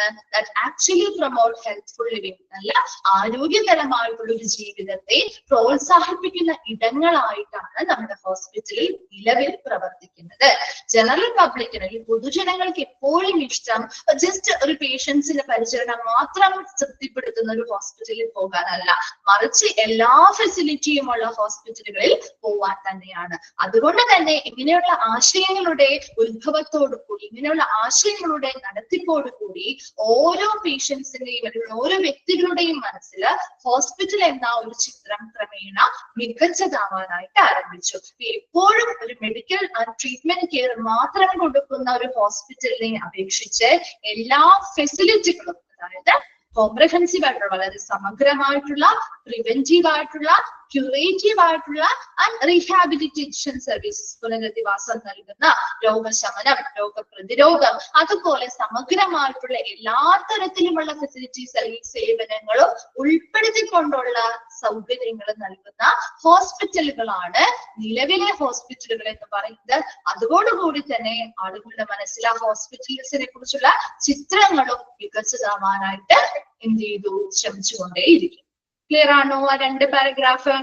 ആക്ച്വലി പ്രൊമോട്ട് ഹെൽത്ത്ഫുൾ ലിവിംഗ്, നല്ല ആരോഗ്യകരമായിട്ടുള്ള ഒരു ജീവിതത്തെ പ്രോത്സാഹിപ്പിക്കുന്ന ഇടങ്ങളായിട്ടാണ് നമ്മുടെ ഹോസ്പിറ്റലിൽ നിലവിൽ പ്രവർത്തിക്കുന്നത്. ജനറൽ പബ്ലിക്കിന് അല്ലെങ്കിൽ പൊതുജനങ്ങൾക്ക് എപ്പോഴും ഇഷ്ടം ജസ്റ്റ് ഒരു പേഷ്യൻസിന്റെ പരിചരണം മാത്രം തൃപ്തിപ്പെടുത്തുന്ന ഒരു ഹോസ്പിറ്റലിൽ പോകാനല്ല, മറിച്ച് എല്ലാ ഫെസിലിറ്റിയുമുള്ള ഹോസ്പിറ്റലുകളിൽ പോവാൻ തന്നെയാണ്. അതുകൊണ്ട് തന്നെ ഇങ്ങനെയുള്ള ആശയങ്ങളുടെ ഉത്ഭവത്തോടു കൂടി, ഇങ്ങനെയുള്ള ആശയങ്ങളുടെ നടത്തിപ്പോടുകൂടി ഓരോ പേഷ്യൻസിന്റെയും അല്ലെങ്കിൽ ഓരോ വ്യക്തികളുടെയും മനസ്സിൽ ഹോസ്പിറ്റൽ എന്ന ഒരു ചിത്രം ക്രമേണ മികച്ചതാവാനായിട്ട് ആരംഭിച്ചു. എപ്പോഴും ഒരു മെഡിക്കൽ ട്രീറ്റ്മെന്റ് കെയർ മാത്രം കൊടുക്കുന്ന ഒരു ഹോസ്പിറ്റലിനെ അപേക്ഷിച്ച് എല്ലാ ഫെസിലിറ്റികളും, അതായത് കോംപ്രഹെൻസീവ് ആയിട്ടുള്ള വളരെ സമഗ്രമായിട്ടുള്ള പ്രിവെന്റീവ് ആയിട്ടുള്ള ക്യൂറേറ്റീവ് ആയിട്ടുള്ള ആൻഡ് റീഹാബിലിറ്റേഷൻ സർവീസസ്, പുനരധിവാസം നൽകുന്ന, രോഗശമനം, രോഗപ്രതിരോധം, അതുപോലെ സമഗ്രമായിട്ടുള്ള എല്ലാ തരത്തിലുമുള്ള ഫെസിലിറ്റീസ് അല്ലെങ്കിൽ സേവനങ്ങളും ഉൾപ്പെടുത്തിക്കൊണ്ടുള്ള സൗകര്യങ്ങൾ നൽകുന്ന ഹോസ്പിറ്റലുകളാണ് നിലവിലെ ഹോസ്പിറ്റലുകൾ എന്ന് പറയുന്നത്. അതോടുകൂടി തന്നെ ആളുകളുടെ മനസ്സിൽ ആ ഹോസ്പിറ്റൽസിനെ കുറിച്ചുള്ള ചിത്രങ്ങളും മികച്ചതാവാനായിട്ട് എന്ത് ചെയ്തു, ശ്രമിച്ചുകൊണ്ടേയിരിക്കും. ക്ലിയർ ആണോ ആ 2 പാരഗ്രാഫ്?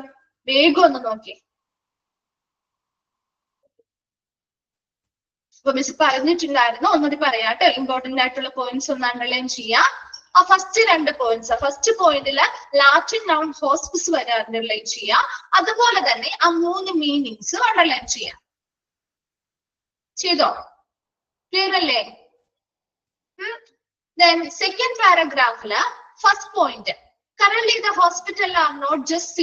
വേഗം ഒന്ന് നോക്കി. അപ്പൊ മിസ് പറഞ്ഞിട്ടുണ്ടായിരുന്നു, ഒന്നുകൂടി പറയാട്ടോ. ഇമ്പോർട്ടന്റ് ആയിട്ടുള്ള പോയിന്റ്സ് ഒന്ന് അണ്ടർലൈൻ ചെയ്യാം. ആ ഫസ്റ്റ് 2 പോയിന്റ്സ്, ഫസ്റ്റ് പോയിന്റില് ലാറ്റിൻ നൗൺ ഹോസ്പിസ് വരെ അണ്ടർലൈൻ ചെയ്യാം. അതുപോലെ തന്നെ ആ 3 മീനിങ്സ് അണ്ടർലൈൻ ചെയ്യാം. ചെയ്തോ? ക്ലിയർ അല്ലേ? Then second paragraphla first point, currently the hospital are not just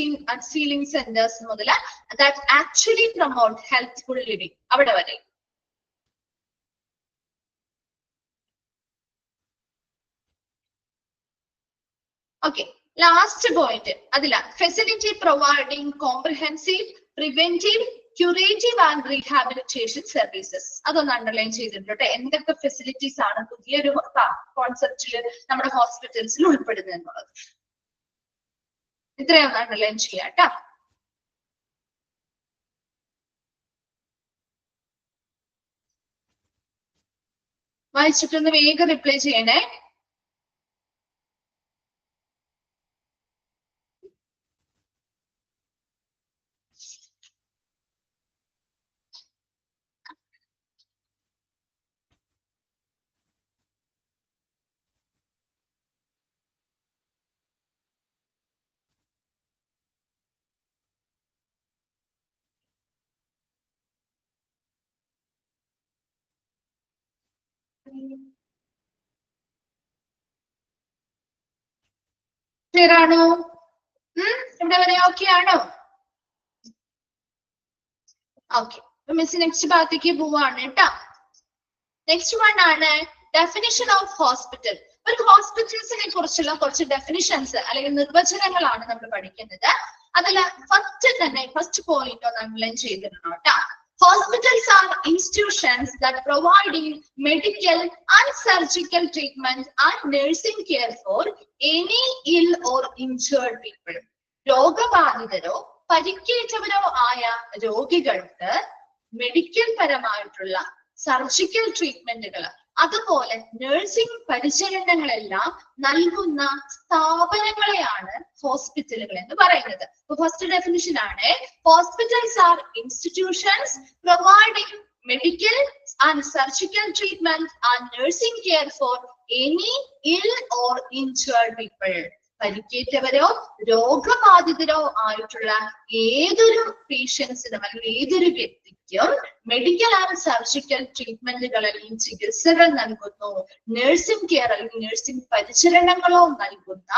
sealing centers mudala that actually promote healthful living. Avada vare okay, last point adila facility providing comprehensive preventive curative and rehabilitation services, അതൊന്ന് underline ചെയ്തിട്ടുണ്ട്. എന്തൊക്കെ facilities ആണ് പുതിയൊരു കോൺസെപ്റ്റില് നമ്മുടെ ഹോസ്പിറ്റൽസിൽ ഉൾപ്പെടുന്നത് എന്നുള്ളത് ഇത്രയൊന്ന് underline ചെയ്യാട്ടോ. വായിച്ചിട്ടൊന്ന് വേഗം റിപ്ലൈ ചെയ്യണേ. ക്ലിയർ ആണോ? ഇവിടെ വരെ ഓക്കെ ആണോ? ഓക്കെ, മിസ് നെക്സ്റ്റ് ഭാഗത്തേക്ക് പോവാണ് കേട്ടോ. നെക്സ്റ്റ് വൺ ആണ് ഡെഫിനിഷൻ ഓഫ് ഹോസ്പിറ്റൽ. ഒരു ഹോസ്പിറ്റൽസിനെ കുറിച്ചുള്ള കുറച്ച് ഡെഫിനിഷൻസ് അല്ലെങ്കിൽ നിർവചനങ്ങളാണ് നമ്മൾ പഠിക്കുന്നത്. അതിൽ ഫസ്റ്റ് പോയിന്റ് ഒന്ന് അണ്ടർലൈൻ ചെയ്തിട്ടുണ്ട് കേട്ടോ. Hospitals are institutions that providing medical and surgical treatment and nursing care for any ill or injured people. രോഗബാധിതരോ പരിക്കേറ്റവരോ ആയ രോഗികൾക്ക് മെഡിക്കൽ പരമായിട്ടുള്ള സർജിക്കൽ ട്രീറ്റ്മെന്റുകൾ അതുപോലെ നഴ്സിംഗ് പരിചരണങ്ങളെല്ലാം നൽകുന്ന സ്ഥാപനങ്ങളെയാണ് ഹോസ്പിറ്റലുകൾ എന്ന് പറയുന്നത്. ഫസ്റ്റ് ഡെഫിനിഷൻ ആണ്, hospitals are institutions providing medical and surgical treatment and nursing care for any ill or injured people. പരിക്കേറ്റവരോ രോഗബാധിതരോ ആയിട്ടുള്ള ഏതൊരു പേഷ്യൻസിനും അല്ലെങ്കിൽ ഏതൊരു വ്യക്തിക്കും മെഡിക്കൽ ആൻഡ് സർജിക്കൽ ട്രീറ്റ്മെന്റുകൾ അല്ലെങ്കിൽ ചികിത്സകൾ നൽകുന്നു, നഴ്സിംഗ് കെയർ അല്ലെങ്കിൽ നഴ്സിംഗ് പരിചരണങ്ങളോ നൽകുന്ന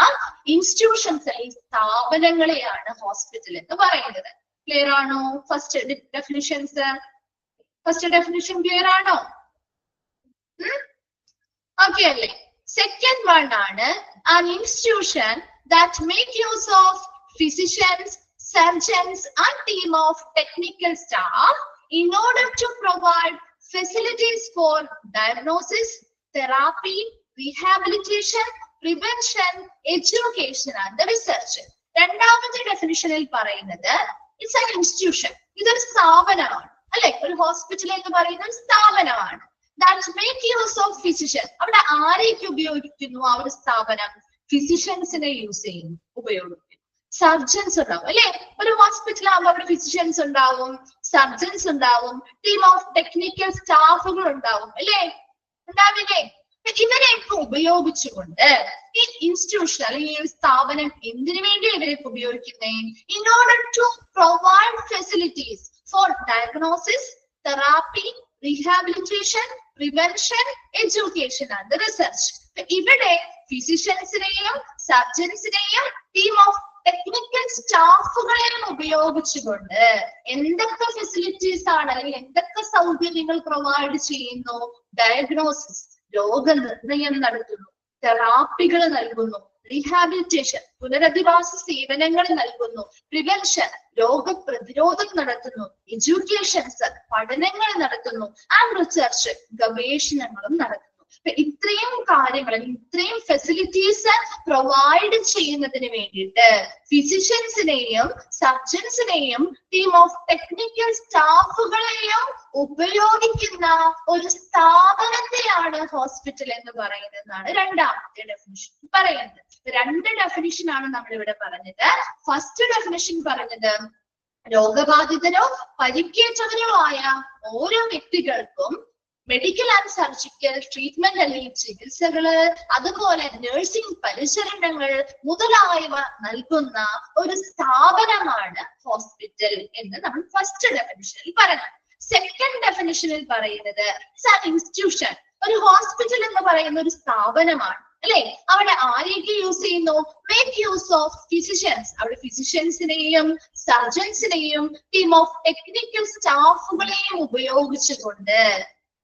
ഇൻസ്റ്റിറ്റ്യൂഷൻസ് അല്ലെങ്കിൽ സ്ഥാപനങ്ങളെയാണ് ഹോസ്പിറ്റൽ എന്ന് പറയുന്നത്. ക്ലിയർ ആണോ? ഫസ്റ്റ് ഡെഫിനിഷൻ ക്ലിയർ ആണോ? ഓക്കെ അല്ലേ? സെക്കൻഡ് വൺ ആണ് an institution that make use of physicians, surgeons and team of technical staff in order to provide facilities for diagnosis, therapy, rehabilitation, prevention, education and research. രണ്ടാമത്തെ ഡെഫിനിഷനിൽ പറയുന്നത് it's an institution. ഇതൊരു സ്ഥാപനമാണ് അല്ലെ? ഒരു hospital എന്ന് പറയുന്ന ഒരു സ്ഥാപനമാണ്. That make use of physician. അവിടെ ആരെയൊക്കെ ഉപയോഗിക്കുന്നു? ആ ഒരു സ്ഥാപനം ഫിസിഷ്യൻസിനെ ഉപയോഗിക്കുന്നു. സർജൻസ് ഉണ്ടാവും അല്ലെ? ഒരു ഹോസ്പിറ്റൽ ആകുമ്പോൾ അവിടെ ഫിസിഷ്യൻസ് ഉണ്ടാവും, സർജൻസ് ഉണ്ടാവും, ടീം ഓഫ് ടെക്നിക്കൽ സ്റ്റാഫുകൾ ഉണ്ടാവും അല്ലെ? ഉണ്ടാവില്ലേ? ഇവരെയൊക്കെ ഉപയോഗിച്ചുകൊണ്ട് ഈ ഇൻസ്റ്റിറ്റ്യൂഷൻ അല്ലെങ്കിൽ ഈ സ്ഥാപനം എന്തിനു വേണ്ടി ഇവരെയൊക്കെ ഉപയോഗിക്കുന്നേ? In order to provide facilities for diagnosis, therapy, rehabilitation, prevention, education and research. ഇവിടെ ഫിസിഷ്യൻസിനെയും സർജൻസിനെയും ടീം ഓഫ് ടെക്നിക്കൽ സ്റ്റാഫുകളെയും ഉപയോഗിച്ചുകൊണ്ട് എന്തൊക്കെ ഫെസിലിറ്റീസ് ആണ് അല്ലെങ്കിൽ എന്തൊക്കെ സൗകര്യങ്ങൾ പ്രൊവൈഡ് ചെയ്യുന്നു? ഡയഗ്നോസിസ്, രോഗനിർണയം നടത്തുന്നു, തെറാപ്പികൾ നൽകുന്നു, റീഹാബിലിറ്റേഷൻ പുനരധിവാസ സേവനങ്ങൾ നൽകുന്നു, പ്രിവെൻഷൻ രോഗപ്രതിരോധം നടത്തുന്നു, എഡ്യൂക്കേഷൻസ് പഠനങ്ങൾ നടത്തുന്നു, ആൻഡ് റിസർച്ച് ഗവേഷണങ്ങളും നടത്തുന്നു. ഇത്രയും കാര്യങ്ങൾ ഇത്രയും ഫെസിലിറ്റീസ് പ്രൊവൈഡ് ചെയ്യുന്നതിന് വേണ്ടിയിട്ട് ഫിസിഷ്യൻസിനെയും സർജൻസിനെയും ടീം ഓഫ് ടെക്നിക്കൽ സ്റ്റാഫുകളെയും ഉപയോഗിക്കുന്ന ഒരു സ്ഥാപനത്തെയാണ് ഹോസ്പിറ്റൽ എന്ന് പറയുന്നതെന്നാണ് രണ്ടാമത്തെ ഡെഫിനിഷൻ പറയുന്നത്. രണ്ട് ഡെഫിനിഷൻ ആണ് നമ്മൾ ഇവിടെ പറഞ്ഞത്. ഫസ്റ്റ് ഡെഫിനിഷൻ പറഞ്ഞത് രോഗബാധിതരോ പരിക്കേറ്റവരോ ആയ ഓരോ വ്യക്തികൾക്കും മെഡിക്കൽ ആൻഡ് സർജിക്കൽ ട്രീറ്റ്മെന്റ് അല്ലെങ്കിൽ ചികിത്സകള് അതുപോലെ നഴ്സിംഗ് പരിചരണങ്ങൾ മുതലായവ നൽകുന്ന ഒരു സ്ഥാപനമാണ് ഹോസ്പിറ്റൽ എന്ന് നമ്മൾ ഫസ്റ്റ് ഡെഫിനിഷനിൽ പറഞ്ഞു. സെക്കൻഡ് ഡെഫിനിഷനിൽ പറയുന്നത് ഇൻസ്റ്റിറ്റ്യൂഷൻ. ഒരു ഹോസ്പിറ്റൽ എന്ന് പറയുന്ന ഒരു സ്ഥാപനമാണ് അല്ലെ? അവിടെ ആരെയൊക്കെ യൂസ് ചെയ്യുന്നു? Make use of physicians. അവിടെ ഫിസിഷ്യൻസിനെയും സർജൻസിനെയും ടീം ഓഫ് ടെക്നിക്കൽ സ്റ്റാഫുകളെയും ഉപയോഗിച്ചുകൊണ്ട്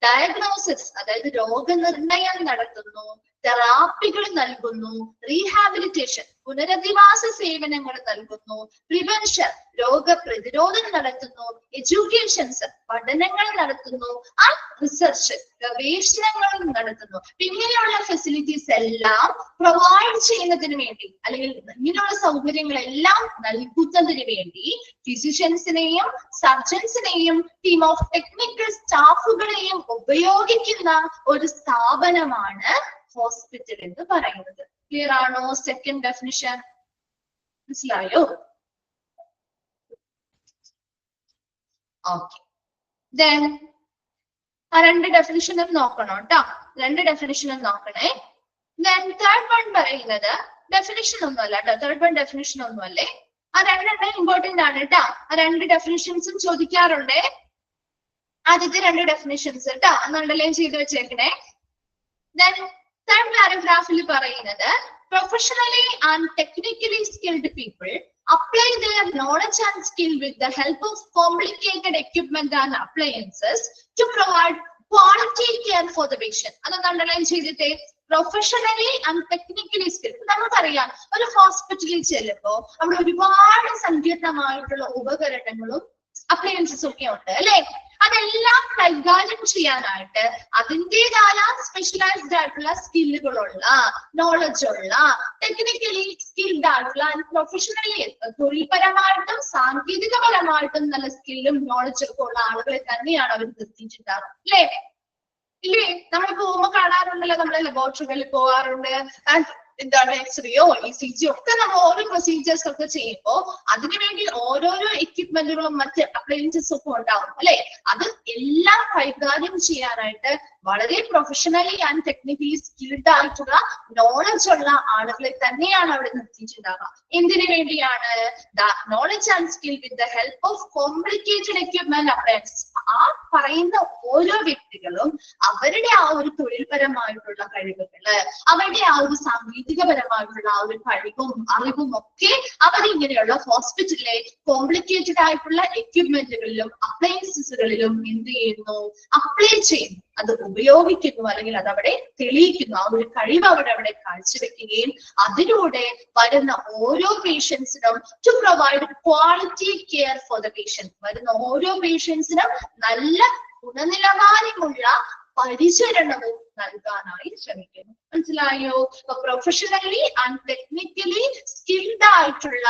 ഡയഗ്നോസിസ് അതായത് രോഗനിർണയം നടത്തുന്നു, തെറാപ്പികൾ നൽകുന്നു, റീഹാബിലിറ്റേഷൻ പുനരധിവാസ സേവനങ്ങൾ നൽകുന്നു, പ്രിവെൻഷൻ രോഗപ്രതിരോധം നടത്തുന്നു, എഡ്യൂക്കേഷൻസ് പഠനങ്ങൾ നടത്തുന്നു, ആൻഡ് റിസർച്ച് ഗവേഷണങ്ങളും നടത്തുന്നു. ഇങ്ങനെയുള്ള ഫെസിലിറ്റീസ് എല്ലാം പ്രൊവൈഡ് ചെയ്യുന്നതിന് വേണ്ടി അല്ലെങ്കിൽ ഇങ്ങനെയുള്ള സൗകര്യങ്ങളെല്ലാം നൽകുന്നതിന് വേണ്ടി ഫിസിഷ്യൻസിനെയും സർജൻസിനെയും ടീം ഓഫ് ടെക്നിക്കൽ സ്റ്റാഫുകളെയും ഉപയോഗിക്കുന്ന ഒരു സ്ഥാപനമാണ് ഹോസ്പിറ്റൽ എന്ന് പറയുന്നത്. ക്ലിയർ ആണോ? സെക്കൻഡ് ഡെഫിനിഷൻ മനസ്സിലായോ? ഓക്കെ, ദെൻ ആ രണ്ട് ഡെഫിനിഷനും നോക്കണം കേട്ടോ. രണ്ട് ഡെഫിനിഷനും നോക്കണേ. ദെൻ തേർഡ് വൺ പറയുന്നത് ഡെഫിനിഷൻ ഒന്നുമല്ല കേട്ടോ. തേർഡ് വൺ ഡെഫിനിഷൻ ഒന്നുമല്ലേ. ആ രണ്ടെണ്ണം ഇമ്പോർട്ടന്റ് ആണ് കേട്ടോ. ആ രണ്ട് ഡെഫിനിഷൻസും ചോദിക്കാറുണ്ടേ. ആദ്യത്തെ രണ്ട് ഡെഫിനിഷൻസ് കേട്ടോ അന്ന് അണ്ടർലൈൻ ചെയ്ത് വെച്ചേക്കണേ. പാരഗ്രാഫിൽ പറയുന്നത് professionally and technically skilled people apply their knowledge and skill with the help of complicated equipment and appliances to provide quality care for the patient. അതൊന്ന് അണ്ടർലൈൻ ചെയ്തിട്ടേ. Professionally and technically skill. നമുക്കറിയാം ഒരു ഹോസ്പിറ്റലിൽ ചെല്ലുമ്പോ അവിടെ ഒരുപാട് സങ്കീർണമായിട്ടുള്ള ഉപകരണങ്ങളും അപ്ലയൻസസും ഒക്കെ ഉണ്ട് അല്ലെ. അതെല്ലാം കൈകാര്യം ചെയ്യാനായിട്ട് അതിൻ്റെതായ സ്പെഷ്യലൈസ്ഡ് ആയിട്ടുള്ള സ്കില്ലുകളുള്ള, നോളജ് ഉള്ള, ടെക്നിക്കലി സ്കിൽഡ് ആയിട്ടുള്ള ആൻഡ് പ്രൊഫഷണലി തൊഴിൽപരമായിട്ടും സാങ്കേതികപരമായിട്ടും നല്ല സ്കില്ലും നോളജും ഒക്കെ ഉള്ള ആളുകളെ തന്നെയാണ് അവർ നിർത്തിയിട്ടുണ്ടാവുക അല്ലേ. ഇല്ലേ, നമ്മൾ പോകുമ്പോ കാണാറുണ്ടല്ലോ, നമ്മളെ ലബോറട്ടറികളിൽ പോകാറുണ്ട്. എന്താണ് എക്സ്റേയോ ECGയോ ഒക്കെ നമ്മൾ ഓരോ പ്രൊസീജിയേഴ്സ് ഒക്കെ ചെയ്യുമ്പോ അതിനുവേണ്ടി ഓരോരോ എക്യുപ്മെന്റുകളും മറ്റ് അപ്ലയൻസസും ഒക്കെ ഉണ്ടാവും അല്ലെ. അത് എല്ലാം കൈകാര്യം ചെയ്യാനായിട്ട് വളരെ പ്രൊഫഷണലി ആൻഡ് ടെക്നിക്കലി സ്കിൽഡ് ആയിട്ടുള്ള നോളജ് ഉള്ള ആളുകളെ തന്നെയാണ് അവിടെ നിർത്തിയിട്ടുണ്ടാവുക. എന്തിനു വേണ്ടിയാണ്? Knowledge and skill with the help of complicated equipment appliances. ആ പറയുന്ന ഓരോ വ്യക്തികളും അവരുടെ ആ ഒരു തൊഴിൽപരമായിട്ടുള്ള കഴിവുകള്, അവരുടെ ആ ഒരു സാങ്കേതികപരമായിട്ടുള്ള ആ ഒരു കഴിവും അറിവും ഒക്കെ അവരിങ്ങനെയുള്ള ഹോസ്പിറ്റലിലെ കോംപ്ലിക്കേറ്റഡ് ആയിട്ടുള്ള എക്യുപ്മെന്റുകളിലും അപ്ലയൻസസുകളിലും എന്ത് ചെയ്യുന്നു? അപ്ലൈ ചെയ്യുന്നു, അത് ഉപയോഗിക്കുന്നു, അല്ലെങ്കിൽ അത് അവിടെ തെളിയിക്കുന്നു. ആ ഒരു കഴിവ് അവിടെ കാഴ്ചവെക്കുകയും അതിലൂടെ വരുന്ന ഓരോ പേഷ്യൻസിനും to provide quality care for the patient, വരുന്ന ഓരോ പേഷ്യൻസിനും നല്ല ഗുണനിലവാരമുള്ള പരിചരണവും നൽകാനായി ശ്രമിക്കുന്നു. മനസ്സിലായോ? പ്രൊഫഷണലി ആൻഡ് ടെക്നിക്കലി സ്കിൽഡ് ആയിട്ടുള്ള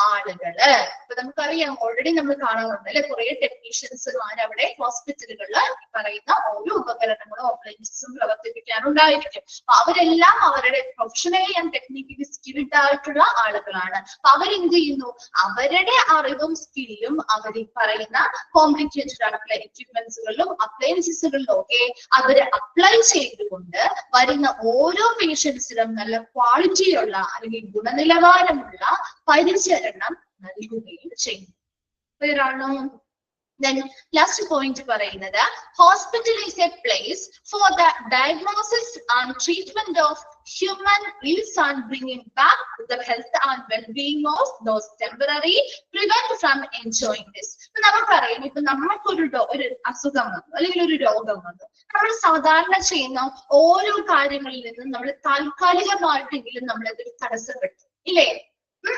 ആളുകള്, ഇപ്പൊ നമുക്കറിയാം, ഓൾറെഡി നമ്മൾ കാണാറുണ്ട് അല്ലെ, കുറെ ടെക്നീഷ്യൻസുമാർ അവിടെ ഹോസ്പിറ്റലുകളിൽ പറയുന്ന ഓരോ ഉപകരണങ്ങളും അപ്ലയൻസസും പ്രവർത്തിപ്പിക്കാനുണ്ടായിരിക്കും. അപ്പൊ അവരെല്ലാം അവരുടെ പ്രൊഫഷണലി ആൻഡ് ടെക്നിക്കലി സ്കിൽഡ് ആയിട്ടുള്ള ആളുകളാണ്. അപ്പൊ അവരെന്ത് ചെയ്യുന്നു? അവരുടെ അറിവും സ്കില്ലും അവർ പറയുന്ന കോംപ്ലിക്കേറ്റഡ് ആയിട്ടുള്ള എക്യുപ്മെന്റ്സുകളിലും അപ്ലയൻസസുകളിലും ഒക്കെ അവര് അപ്ലൈ ചെയ്തുകൊണ്ട് വരുന്ന ഓരോ പേഷ്യൻസിനും നല്ല ക്വാളിറ്റിയുള്ള അല്ലെങ്കിൽ ഗുണനിലവാരമുള്ള പരിചരണം നൽകുകയും ചെയ്യുന്നു. വേറാണോ? Then last point പറയുന്നത് hospital is a place for the diagnosis and treatment of human ills and bringing back the health and well-being of those temporary prevent from enjoying this. നമുക്കറിയാം, ഇപ്പൊ നമുക്കൊരു അസുഖം വന്നു അല്ലെങ്കിൽ ഒരു രോഗം വന്നു, നമ്മൾ സാധാരണ ചെയ്യുന്ന ഓരോ കാര്യങ്ങളിൽ നിന്നും നമ്മൾ താൽക്കാലികമായിട്ടെങ്കിലും നമ്മളതൊരു തടസ്സപ്പെട്ടു ഇല്ലേ.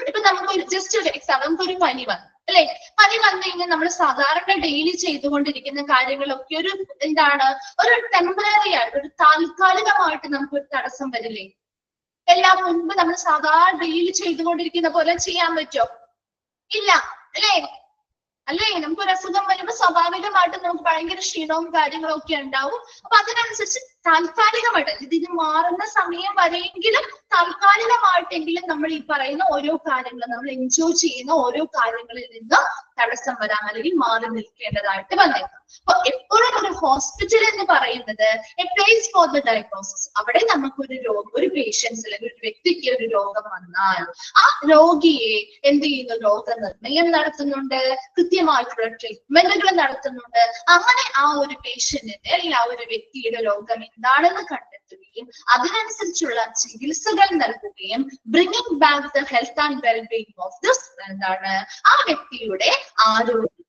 ഇപ്പൊ നമുക്കൊരു ജസ്റ്റ് ഒരു എക്സാമ്പിൾ, നമുക്കൊരു പനി വന്നു അല്ലെ. പനി വന്നു കഴിഞ്ഞാൽ നമ്മൾ സാധാരണ ഡെയിലി ചെയ്തുകൊണ്ടിരിക്കുന്ന കാര്യങ്ങളൊക്കെ ഒരു എന്താണ്, ഒരു ടെമ്പററി ആയിട്ട്, ഒരു താൽക്കാലികമായിട്ട് നമുക്കൊരു തടസ്സം വരില്ലേ. എല്ലാം മുൻപ് നമ്മൾ സാധാരണ ഡെയിലി ചെയ്തുകൊണ്ടിരിക്കുന്ന പോലെ ചെയ്യാൻ പറ്റോ? ഇല്ല അല്ലേ. അല്ലേ, നമുക്കൊരു അസുഖം വരുമ്പോൾ സ്വാഭാവികമായിട്ട് നമുക്ക് ഭയങ്കര ക്ഷീണവും കാര്യങ്ങളും ഒക്കെ ഉണ്ടാവും. അപ്പൊ അതിനനുസരിച്ച് താൽക്കാലികമായിട്ട് ഇതിന് മാറുന്ന സമയം വരെയെങ്കിലും താൽക്കാലികമായിട്ടെങ്കിലും നമ്മൾ ഈ പറയുന്ന ഓരോ കാര്യങ്ങളും, നമ്മൾ എൻജോയ് ചെയ്യുന്ന ഓരോ കാര്യങ്ങളിൽ നിന്ന് തടസ്സം വരാൻ അല്ലെങ്കിൽ മാറി നിൽക്കേണ്ടതായിട്ട് വന്നേക്കാം. അപ്പൊ എപ്പോഴും ഒരു ഹോസ്പിറ്റൽ എന്ന് പറയുന്നത് A place for the diagnosis. അവിടെ നമുക്കൊരു ഒരു പേഷ്യൻസ് അല്ലെങ്കിൽ ഒരു വ്യക്തിക്ക് ഒരു രോഗം വന്നാൽ ആ രോഗിയെ എന്ത് ചെയ്യുന്നു? രോഗനിർണയം നടത്തുന്നുണ്ട്, കൃത്യമായിട്ടുള്ള ട്രീറ്റ്മെന്റുകൾ നടത്തുന്നുണ്ട്. അങ്ങനെ ആ ഒരു പേഷ്യന്റിന്റെ അല്ലെങ്കിൽ ആ ഒരു വ്യക്തിയുടെ രോഗം എന്താണെന്ന് കണ്ടെത്തുകയും അതിനനുസരിച്ചുള്ള ചികിത്സകൾ നൽകുകയും bringing back the health and wellbeing of this എന്താണ് ആ വ്യക്തിയുടെ ആരോഗ്യത്തെയും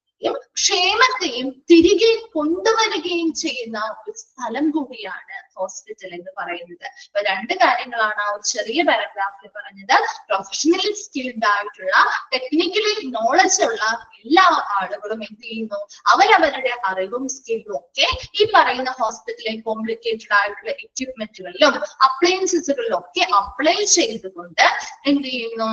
ക്ഷേമത്തെയും തിരികെ കൊണ്ടുവരികയും ചെയ്യുന്ന ഒരു സ്ഥലം കൂടിയാണ് ഹോസ്പിറ്റൽ എന്ന് പറയുന്നത്. ഇപ്പൊ രണ്ട് കാര്യങ്ങളാണ് ആ ഒരു ചെറിയ പാരഗ്രാഫിൽ പറഞ്ഞത്. പ്രൊഫഷണലി സ്കിൽഡ് ആയിട്ടുള്ള ടെക്നിക്കലി നോളജ് ഉള്ള എല്ലാ ആളുകളും എന്ത് ചെയ്യുന്നു? അവരവരുടെ അറിവും സ്കില്ലും ഒക്കെ ഈ പറയുന്ന ഹോസ്പിറ്റലിലെ കോംപ്ലിക്കേറ്റഡ് ആയിട്ടുള്ള എക്യുപ്മെന്റുകളിലും അപ്ലയൻസസുകളിലും ഒക്കെ അപ്ലൈ ചെയ്തുകൊണ്ട് എന്ത് ചെയ്യുന്നു?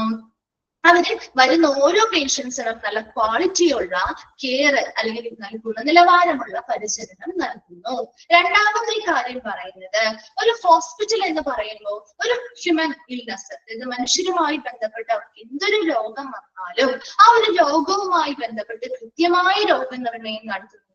അവര് വരുന്ന ഓരോ പേഷ്യൻസിനും നല്ല ക്വാളിറ്റിയുള്ള കെയർ അല്ലെങ്കിൽ നല്ല ഗുണനിലവാരമുള്ള പരിചരണം നൽകുന്നു. രണ്ടാമത്തെ കാര്യം പറയുന്നത്, ഒരു ഹോസ്പിറ്റൽ എന്ന് പറയുമ്പോൾ ഒരു ഹ്യൂമൻ ഇൽനെസ്, അതായത് മനുഷ്യരുമായി ബന്ധപ്പെട്ട് എന്തൊരു രോഗം വന്നാലും ആ ഒരു രോഗവുമായി ബന്ധപ്പെട്ട് കൃത്യമായ രോഗനിർണയം നടത്തുന്നു,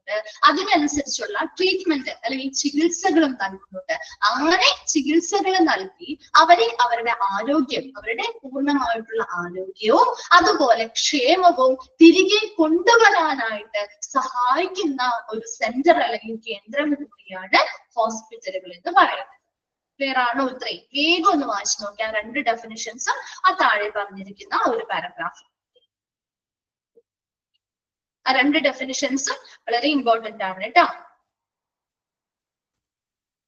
അതിനനുസരിച്ചുള്ള ട്രീറ്റ്മെന്റ് അല്ലെങ്കിൽ ചികിത്സകളും നൽകുന്നുണ്ട്. അങ്ങനെ ചികിത്സകൾ നൽകി അവരെ അവരുടെ ആരോഗ്യം, അവരുടെ പൂർണ്ണമായിട്ടുള്ള ആരോഗ്യവും അതുപോലെ ക്ഷേമവും തിരികെ കൊണ്ടുവരാനായിട്ട് സഹായിക്കുന്ന ഒരു സെന്റർ അല്ലെങ്കിൽ കേന്ദ്രം കൂടിയാണ് ഹോസ്പിറ്റലുകൾ എന്ന് പറയുന്നത്. ക്ലിയർ ആണോ? ഇത്രയും വേഗം ഒന്ന് വായിച്ചു നോക്കിയാൽ രണ്ട് ഡെഫിനിഷൻസ് ആ താഴെ പറഞ്ഞിരിക്കുന്ന ഒരു പാരഗ്രാഫ്. ആ രണ്ട് ഡെഫിനിഷൻസ് വളരെ ഇമ്പോർട്ടന്റ് ആണ് കേട്ടോ.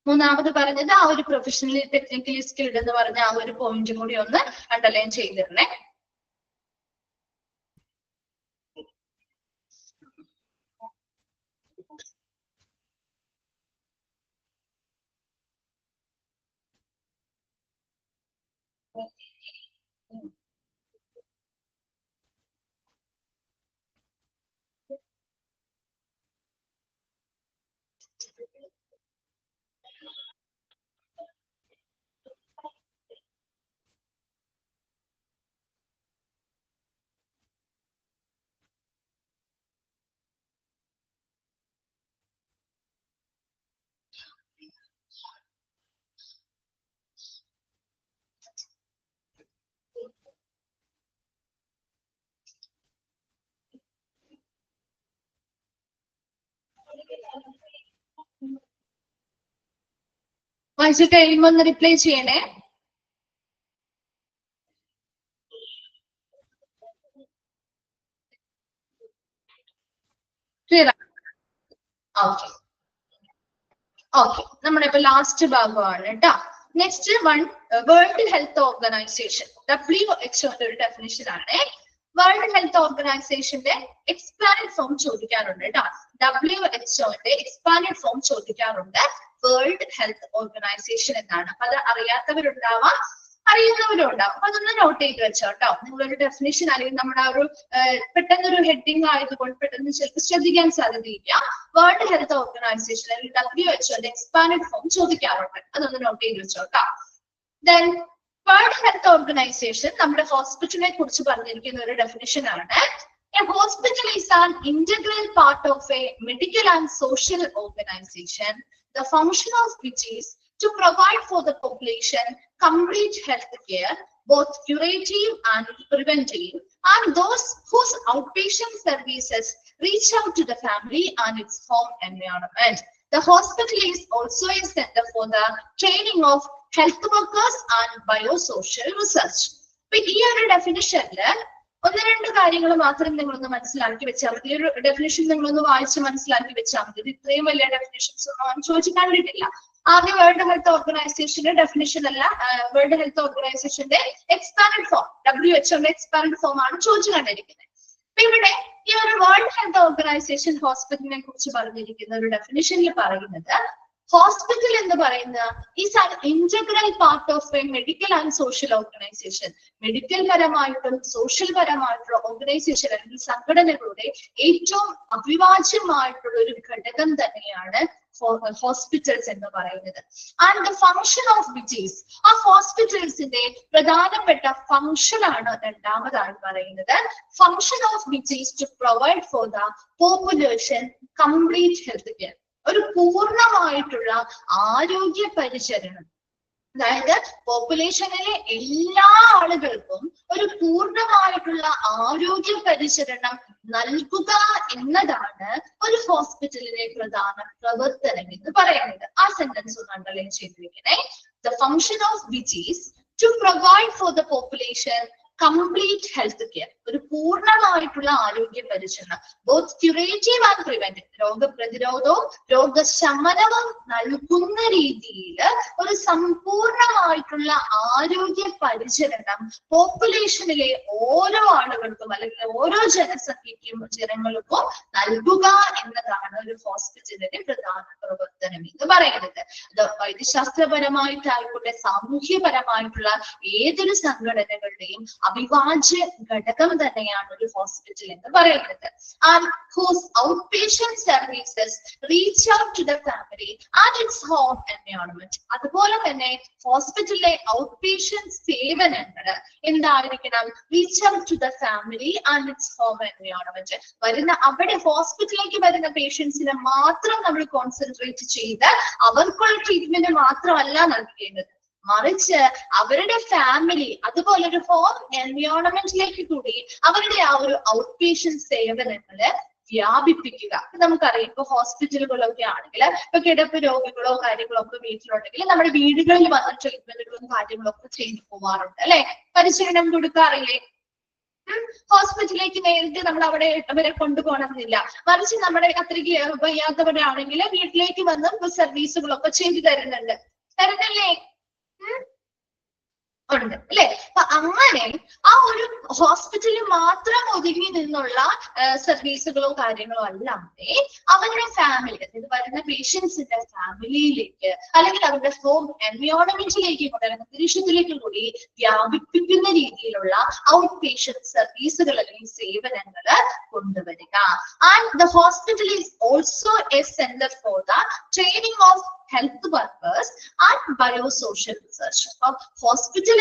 മൂന്നാമത് പറഞ്ഞത് ആ ഒരു പ്രൊഫഷണലി ടെക്നിക്കലി സ്കിൽഡ് എന്ന് പറഞ്ഞ ആ ഒരു പോയിന്റും കൂടി ഒന്ന് അണ്ടർലൈൻ ചെയ്തിരുന്നേ. വായിച്ചു കഴിയുമ്പോ ഒന്ന് റിപ്ലൈ ചെയ്യണേ. ക്ലിയർ ആണ്? ഓക്കെ ഓക്കെ, നമ്മുടെ ഇപ്പൊ ലാസ്റ്റ് ഭാഗമാണ് കേട്ടോ. Next one, world health organisation WHO ഒരു ഡെഫിനിഷൻ ആണ്. വേൾഡ് ഹെൽത്ത് ഓർഗനൈസേഷന്റെ എക്സ്പാൻഡ് ഫോം ചോദിക്കാറുണ്ട് കേട്ടോ. WHO എക്സ്പാൻഡ് ഫോം ചോദിക്കാറുണ്ട്. വേൾഡ് ഹെൽത്ത് ഓർഗനൈസേഷൻ എന്നാണ്. അപ്പൊ അത് അറിയാത്തവരുണ്ടാവാം, അറിയുന്നവരും ഉണ്ടാവും. അപ്പൊ അതൊന്ന് നോട്ട് ചെയ്ത് വെച്ചോ കേട്ടോ. നിങ്ങളൊരു ഡെഫിനിഷൻ അല്ലെങ്കിൽ നമ്മുടെ ആ ഒരു പെട്ടെന്നൊരു ഹെഡിങ് ആയതുകൊണ്ട് പെട്ടെന്ന് ചിലപ്പോൾ ശ്രദ്ധിക്കാൻ സാധ്യതയില്ല. വേൾഡ് ഹെൽത്ത് ഓർഗനൈസേഷൻ അല്ലെങ്കിൽ WHO എക്സ്പാൻഡ് ഫോം ചോദിക്കാറുണ്ട്. അതൊന്ന് നോട്ട് ചെയ്ത് വെച്ചോ കേട്ടോ. ദെൻ വേൾഡ് ഹെൽത്ത് ഓർഗനൈസേഷൻ നമ്മുടെ ഹോസ്പിറ്റലിനെ കുറിച്ച് പറഞ്ഞിരിക്കുന്ന ഒരു ഡെഫിനിഷൻ ആണ്. A hospital is an integral part of a medical and social organization, the function of which is to provide for the population complete health care, both curative and preventive, and those whose outpatient services reach out to the family and its home environment. The hospital is also a center for the training of health workers and biosocial research. But here definition ഒന്ന് രണ്ട് കാര്യങ്ങൾ മാത്രം നിങ്ങളൊന്ന് മനസ്സിലാക്കി വെച്ചാൽ മതി. ഈ ഒരു ഡെഫിനിഷൻ നിങ്ങളൊന്ന് വായിച്ച് മനസ്സിലാക്കി വെച്ചാൽ മതി. ഇത് ഇത്രയും വലിയ ഡെഫിനിഷൻസ് ഒന്നും ചോദിച്ചു കണ്ടിട്ടില്ല. ആദ്യം വേൾഡ് ഹെൽത്ത് ഓർഗനൈസേഷന്റെ ഡെഫിനിഷൻ അല്ല, വേൾഡ് ഹെൽത്ത് ഓർഗനൈസേഷന്റെ expand form, WHO expand form ആണ് ചോദിച്ചു കണ്ടിരിക്കുന്നത്. അപ്പൊ ഇവിടെ ഈ ഒരു വേൾഡ് ഹെൽത്ത് ഓർഗനൈസേഷൻ ഹോസ്പിറ്റലിനെ കുറിച്ച് പറഞ്ഞിരിക്കുന്ന ഒരു ഡെഫിനിഷനിൽ പറയുന്നത്, ഹോസ്പിറ്റൽ എന്ന് പറയുന്ന is an integral part of A medical and social organisation. Medical പരമായിട്ടും സോഷ്യൽ പരമായിട്ടുള്ള ഓർഗനൈസേഷൻ അല്ലെങ്കിൽ സംഘടനകളുടെ ഏറ്റവും അവിഭാജ്യമായിട്ടുള്ള ഒരു ഘടകം തന്നെയാണ് ഹോസ്പിറ്റൽസ് എന്ന് പറയുന്നത്. And the function of which is, ആ ഹോസ്പിറ്റൽസിന്റെ പ്രധാനപ്പെട്ട ഫങ്ഷൻ ആണ് രണ്ടാമതായി പറയുന്നത്. Function of which is to provide for the population complete health care, ഒരു പൂർണ്ണമായിട്ടുള്ള ആരോഗ്യ പരിചരണം. അതായത് പോപ്പുലേഷനിലെ എല്ലാ ആളുകൾക്കും ഒരു പൂർണ്ണമായിട്ടുള്ള ആരോഗ്യ പരിചരണം നൽകുക എന്നതാണ് ഒരു ഹോസ്പിറ്റലിലെ പ്രധാന പ്രവർത്തനം എന്ന് പറയുന്നത്. ആ സെന്റൻസ് ഒന്ന് അണ്ടർലൈൻ ചെയ്തിരിക്കണേ. The function of which is to provide for the population complete health care, ഒരു പൂർണ്ണമായിട്ടുള്ള ആരോഗ്യ പരിചരണം, ബോത്ത് ക്യൂറേറ്റീവ് ആൻഡ് പ്രിവെന്റീവ്, രോഗപ്രതിരോധവും രോഗശമനവും നൽകുന്ന രീതിയിൽ ഒരു സമ്പൂർണമായിട്ടുള്ള ആരോഗ്യ പരിചരണം പോപ്പുലേഷനിലെ ഓരോ ആളുകൾക്കും അല്ലെങ്കിൽ ഓരോ ജനങ്ങൾക്കും നൽകുക എന്നതാണ് ഒരു ഹോസ്പിറ്റലിന്റെ പ്രധാന പ്രവർത്തനം എന്ന് പറയുന്നത്. അത് വൈദ്യശാസ്ത്രപരമായിട്ടായിക്കോട്ടെ സാമൂഹ്യപരമായിട്ടുള്ള ഏതൊരു സംഘടനകളുടെയും അവിഭാജ്യ ഘടകം തന്നെയാണ് ഒരു ഹോസ്പിറ്റൽ എന്ന് പറയുന്നത്. And whose outpatient services reach out to the family and its home environment. അതുപോലെ തന്നെ ഹോസ്പിറ്റലിലെ ഔട്ട്പേഷ്യന്റ് സേവനങ്ങൾ എന്തായിരിക്കണം? reach out to the family and its home environment. വരുന്ന അവിടെ ഹോസ്പിറ്റലിലേക്ക് വരുന്ന പേഷ്യൻസിനെ മാത്രം നമ്മൾ കോൺസെൻട്രേറ്റ് ചെയ്ത് അവർക്കുള്ള ട്രീറ്റ്മെന്റ് മാത്രമല്ല നൽകേണ്ടത്, മറിച്ച് അവരുടെ ഫാമിലി അതുപോലെ ഒരു ഹോം എൻവയോൺമെന്റിലേക്ക് കൂടി അവരുടെ ആ ഒരു ഔട്ട് പേഷ്യന്റ് സേവനങ്ങള് വ്യാപിപ്പിക്കുക. നമുക്കറിയാം ഇപ്പൊ ഹോസ്പിറ്റലുകളൊക്കെ ആണെങ്കിൽ ഇപ്പൊ കിടപ്പ് രോഗികളോ കാര്യങ്ങളോ ഒക്കെ വീട്ടിലുണ്ടെങ്കിൽ നമ്മുടെ വീടുകളിൽ വന്ന ട്രീറ്റ്മെന്റുകളും കാര്യങ്ങളൊക്കെ ചെയ്തു പോവാറുണ്ട് അല്ലെ, പരിശീലനം കൊടുക്കാറില്ലേ. ഹോസ്പിറ്റലിലേക്ക് നേരിട്ട് നമ്മൾ അവിടെ അവരെ കൊണ്ടുപോകണമെന്നില്ല, മറിച്ച് നമ്മുടെ അത്രയ്ക്ക് വയ്യാത്തവരാണെങ്കിൽ വീട്ടിലേക്ക് വന്ന് സർവീസുകളൊക്കെ ചെയ്തു തരുന്നില്ലേ. ഉണ്ട് അല്ലെ. അപ്പൊ അങ്ങനെ ആ ഒരു ഹോസ്പിറ്റലിൽ മാത്രം ഒതുങ്ങി നിന്നുള്ള സർവീസുകളോ കാര്യങ്ങളോ അല്ലാതെ അവരുടെ ഫാമിലി, അതായത് വരുന്ന പേഷ്യൻസിന്റെ ഫാമിലിയിലേക്ക് അല്ലെങ്കിൽ അവരുടെ ഹോം എൻവയോൺമെന്റിലേക്ക് അന്തരീക്ഷത്തിലേക്ക് കൂടി വ്യാപിപ്പിക്കുന്ന രീതിയിലുള്ള ഔട്ട് പേഷ്യന്റ് സർവീസുകൾ അല്ലെങ്കിൽ സേവനങ്ങൾ കൊണ്ടുവരിക. And the hospital is also a centre for the training of health workers and biosocial research. അപ്പൊ ഹോസ്പിറ്റൽ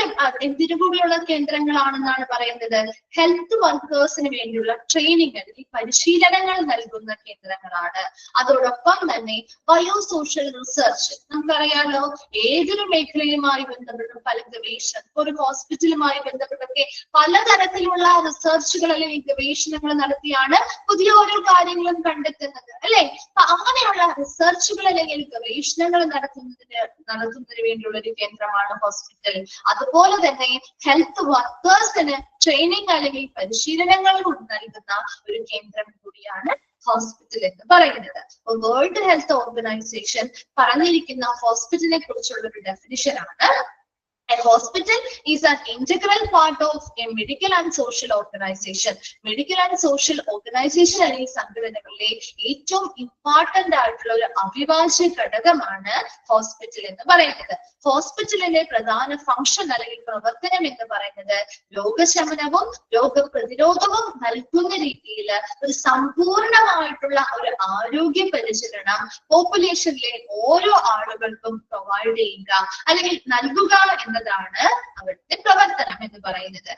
എന്തിനു കൂടിയുള്ള കേന്ദ്രങ്ങളാണെന്നാണ് പറയുന്നത്? ഹെൽത്ത് വർക്കേഴ്സിന് വേണ്ടിയുള്ള ട്രെയിനിങ് അല്ലെങ്കിൽ പരിശീലനങ്ങൾ നൽകുന്ന കേന്ദ്രങ്ങളാണ്. അതോടൊപ്പം തന്നെ ബയോസോഷ്യൽ റിസർച്ച്, നമുക്കറിയാലോ ഏതൊരു മേഖലയുമായി ബന്ധപ്പെട്ടും പല ഗവേഷണം, ഒരു ഹോസ്പിറ്റലുമായി ബന്ധപ്പെട്ടൊക്കെ പലതരത്തിലുള്ള റിസർച്ചുകൾ അല്ലെങ്കിൽ ഗവേഷണങ്ങൾ നടത്തിയാണ് പുതിയ ഓരോ കാര്യങ്ങളും കണ്ടെത്തുന്നത് അല്ലെ. അപ്പൊ അങ്ങനെയുള്ള റിസർച്ചുകൾ അല്ലെങ്കിൽ ഗവേഷണങ്ങൾ നടത്തുന്നതിന് വേണ്ടിയുള്ള ഒരു കേന്ദ്രമാണ് ഹോസ്പിറ്റൽ. അതുപോലെ തന്നെ ഹെൽത്ത് വർക്കേഴ്സിന് ട്രെയിനിങ് അല്ലെങ്കിൽ പരിശീലനങ്ങൾ നൽകുന്ന ഒരു കേന്ദ്രം കൂടിയാണ് ഹോസ്പിറ്റൽ എന്ന് പറയുന്നത്. വേൾഡ് ഹെൽത്ത് ഓർഗനൈസേഷൻ പറഞ്ഞിരിക്കുന്ന ഹോസ്പിറ്റലിനെ കുറിച്ചുള്ള ഒരു ഡെഫിനിഷൻ ആണ്: a hospital is an integral part of a medical and social organization. Medical and social organization അല്ലെങ്കിൽ സംഘടനകളിലെ ഏറ്റവും ഇമ്പോർട്ടന്റ് ആയിട്ടുള്ള ഒരു അവിഭാജ്യ ഘടകമാണ് ഹോസ്പിറ്റൽ എന്ന് പറയുന്നത്. ഹോസ്പിറ്റലിന്റെ പ്രധാന ഫംഗ്ഷൻ അല്ലെങ്കിൽ പ്രവർത്തനം എന്ന് പറയുന്നത് രോഗശമനവും രോഗപ്രതിരോധവും നൽകുന്ന രീതിയിൽ ഒരു സമ്പൂർണമായിട്ടുള്ള ഒരു ആരോഗ്യ പരിചരണം പോപ്പുലേഷനിലെ ഓരോ ആളുകൾക്കും പ്രൊവൈഡ് ചെയ്യുക അല്ലെങ്കിൽ നൽകുക എന്നതാണ് അവരുടെ പ്രവർത്തനം എന്ന് പറയുന്നത്.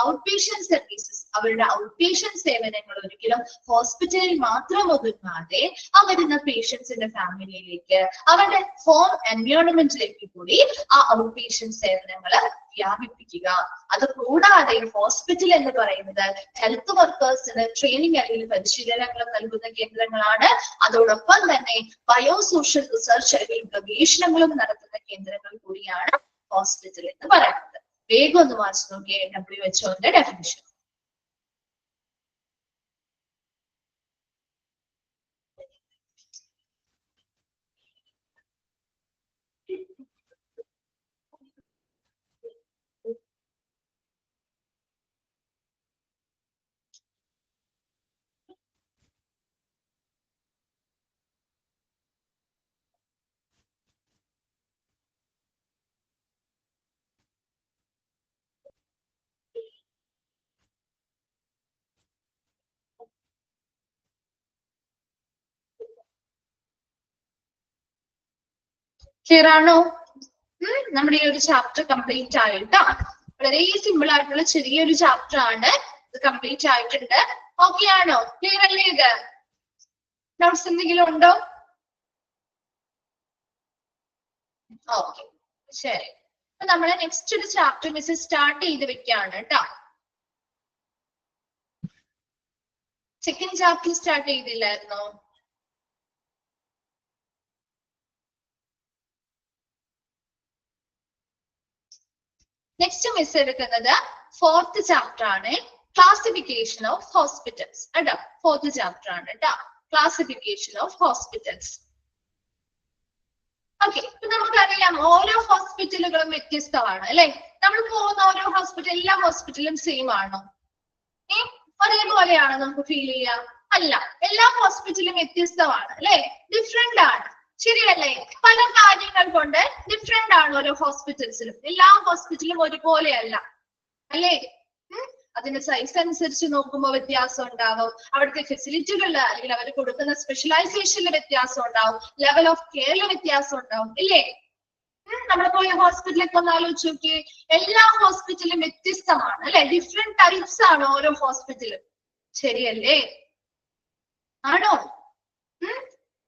ഔട്ട് പേഷ്യന്റ് സർവീസസ്, അവരുടെ ഔട്ട് പേഷ്യന്റ് സേവനങ്ങൾ ഒരിക്കലും ഹോസ്പിറ്റലിൽ മാത്രം ഒതുങ്ങാതെ ആ വരുന്ന പേഷ്യൻസിന്റെ ഫാമിലിയിലേക്ക്, അവരുടെ ഹോം എൻവയോൺമെന്റിലേക്ക് കൂടി ആ ഔട്ട് പേഷ്യന്റ് സേവനങ്ങൾ വ്യാപിപ്പിക്കുക. അത് കൂടാതെ ഹോസ്പിറ്റൽ എന്ന് പറയുന്നത് ഹെൽത്ത് വർക്കേഴ്സിന് ട്രെയിനിങ് അല്ലെങ്കിൽ പരിശീലനങ്ങൾ നൽകുന്ന കേന്ദ്രങ്ങളാണ്. അതോടൊപ്പം തന്നെ ബയോസോഷ്യൽ റിസർച്ച് അല്ലെങ്കിൽ ഗവേഷണങ്ങളും നടത്തുന്ന കേന്ദ്രങ്ങൾ കൂടിയാണ് ഹോസ്പിറ്റൽ എന്ന് പറയുന്നത്. വേഗം ഒന്ന് വായിച്ചു നോക്കിയേ WHO ഡെഫിനിഷൻ. ക്ലിയർ ആണോ? നമ്മുടെ ഈ ഒരു ചാപ്റ്റർ കംപ്ലീറ്റ് ആയിട്ടാ. വളരെ സിമ്പിൾ ആയിട്ടുള്ള ചെറിയൊരു ചാപ്റ്റർ ആണ്. ഇത് കംപ്ലീറ്റ് ആയിട്ടുണ്ട്. ഓക്കെ ആണോ? ക്ലിയർ അല്ലേ? ഇത് ഡൗട്ട്സ് എന്തെങ്കിലും ഉണ്ടോ? ഓക്കെ, ശരി. അപ്പൊ നമ്മള് നെക്സ്റ്റ് ഒരു ചാപ്റ്റർ മിസ് സ്റ്റാർട്ട് ചെയ്ത് വെക്കാണ് കേട്ടോ. സെക്കൻഡ് ചാപ്റ്റർ സ്റ്റാർട്ട് ചെയ്തില്ലായിരുന്നോ? നെക്സ്റ്റ് മിസ് എടുക്കുന്നത് ഫോർത്ത് ചാപ്റ്റർ ആണ്, ക്ലാസിഫിക്കേഷൻ ഓഫ് ഹോസ്പിറ്റൽസ്. കേട്ടോ, ഫോർത്ത് ചാപ്റ്റർ ആണ് കേട്ടോ, ക്ലാസിഫിക്കേഷൻ ഓഫ് ഹോസ്പിറ്റൽസ്. ഓക്കെ, ഇപ്പൊ നമുക്കറിയാം ഓരോ ഹോസ്പിറ്റലുകളും വ്യത്യസ്തമാണ് അല്ലെ. നമ്മൾ പോകുന്ന ഓരോ ഹോസ്പിറ്റൽ, എല്ലാ ഹോസ്പിറ്റലും സെയിം ആണോ? ഒരേപോലെയാണോ നമുക്ക് ഫീൽ ചെയ്യാം? അല്ല, എല്ലാ ഹോസ്പിറ്റലും വ്യത്യസ്തമാണ് അല്ലെ, ഡിഫറെന്റ് ആണ്. ശരിയല്ലേ? പല കാര്യങ്ങൾ കൊണ്ട് ഡിഫറെന്റ് ആണ് ഓരോ ഹോസ്പിറ്റൽസിലും. എല്ലാ ഹോസ്പിറ്റലും ഒരുപോലെയല്ല അല്ലേ. അതിന്റെ സൈസ് അനുസരിച്ച് നോക്കുമ്പോൾ വ്യത്യാസം ഉണ്ടാവും. അവിടുത്തെ ഫെസിലിറ്റികളിൽ അല്ലെങ്കിൽ അവർ കൊടുക്കുന്ന സ്പെഷ്യലൈസേഷനിൽ വ്യത്യാസം ഉണ്ടാവും. ലെവൽ ഓഫ് കെയറിൽ വ്യത്യാസം ഉണ്ടാവും ഇല്ലേ. നമ്മൾ പോയ ഹോസ്പിറ്റലൊക്കെ ഒന്ന് ആലോചിച്ച് നോക്കിയേ. എല്ലാ ഹോസ്പിറ്റലും വ്യത്യസ്തമാണ് അല്ലെ, ഡിഫറെന്റ് ടൈപ്സ് ആണ് ഓരോ ഹോസ്പിറ്റലും. ശരിയല്ലേ? ആണോ?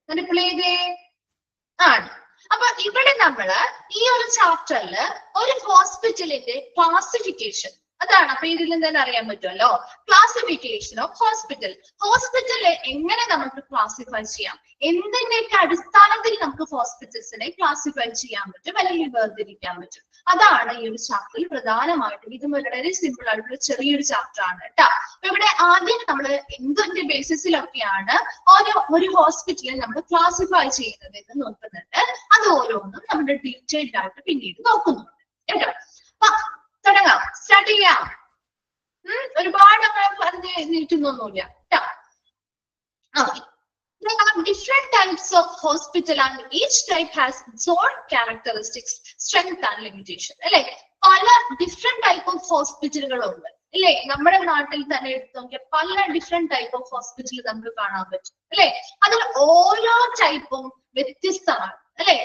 റിപ്ലൈ ചെയ്തേ. ആണ്. അപ്പൊ ഇവിടെ നമ്മള് ഈ ഒരു ചാപ്റ്ററിൽ ഒരു ഹോസ്പിറ്റലിന്റെ ക്ലാസിഫിക്കേഷൻ, അതാണ്. അപ്പൊ ഇതിൽ തന്നെ അറിയാൻ പറ്റുമല്ലോ. Classification of hospital. ഹോസ്പിറ്റലിൽ എങ്ങനെ നമുക്ക് ക്ലാസിഫൈ ചെയ്യാം, എന്തിന്റെയൊക്കെ അടിസ്ഥാനത്തിൽ നമുക്ക് ഹോസ്പിറ്റൽസിനെ ക്ലാസിഫൈ ചെയ്യാൻ പറ്റും അല്ലെങ്കിൽ വേർതിരിക്കാൻ പറ്റും, അതാണ് ഈ ഒരു ചാപ്റ്ററിൽ പ്രധാനമായിട്ടും. ഇത് വളരെ സിമ്പിൾ ആയിട്ടുള്ള ചെറിയൊരു ചാപ്റ്റർ ആണ് കേട്ടോ. അപ്പൊ ഇവിടെ ആദ്യം നമ്മൾ എന്തിന്റെ ബേസിസിലൊക്കെയാണ് ഒരു ഹോസ്പിറ്റലിൽ നമ്മൾ ക്ലാസിഫൈ ചെയ്യുന്നത് എന്ന് നോക്കുന്നുണ്ട്. അത് ഓരോന്നും നമ്മുടെ ഡീറ്റെയിൽഡ് ആയിട്ട് പിന്നീട് നോക്കുന്നുണ്ട് കേട്ടോ. അപ്പൊ തുടങ്ങാം, സ്റ്റാർട്ട് ചെയ്യാം. ഒരുപാട് അങ്ങനെ പറഞ്ഞ് നീട്ടുന്നൊന്നുമില്ല കേട്ടോ. There are different types of hospital and each type has its own characteristics, strength and limitation. അല്ലെ, പല ഡിഫറെന്റ് ടൈപ്പ് ഓഫ് ഹോസ്പിറ്റലുകളുണ്ട് അല്ലെ. നമ്മുടെ നാട്ടിൽ തന്നെ എടുത്തു നോക്കിയാൽ പല ഡിഫറെന്റ് ടൈപ്പ് ഓഫ് ഹോസ്പിറ്റൽ നമുക്ക് കാണാൻ പറ്റും അല്ലെ. അതിൽ ഓരോ ടൈപ്പും വ്യത്യസ്തമാണ് അല്ലെ.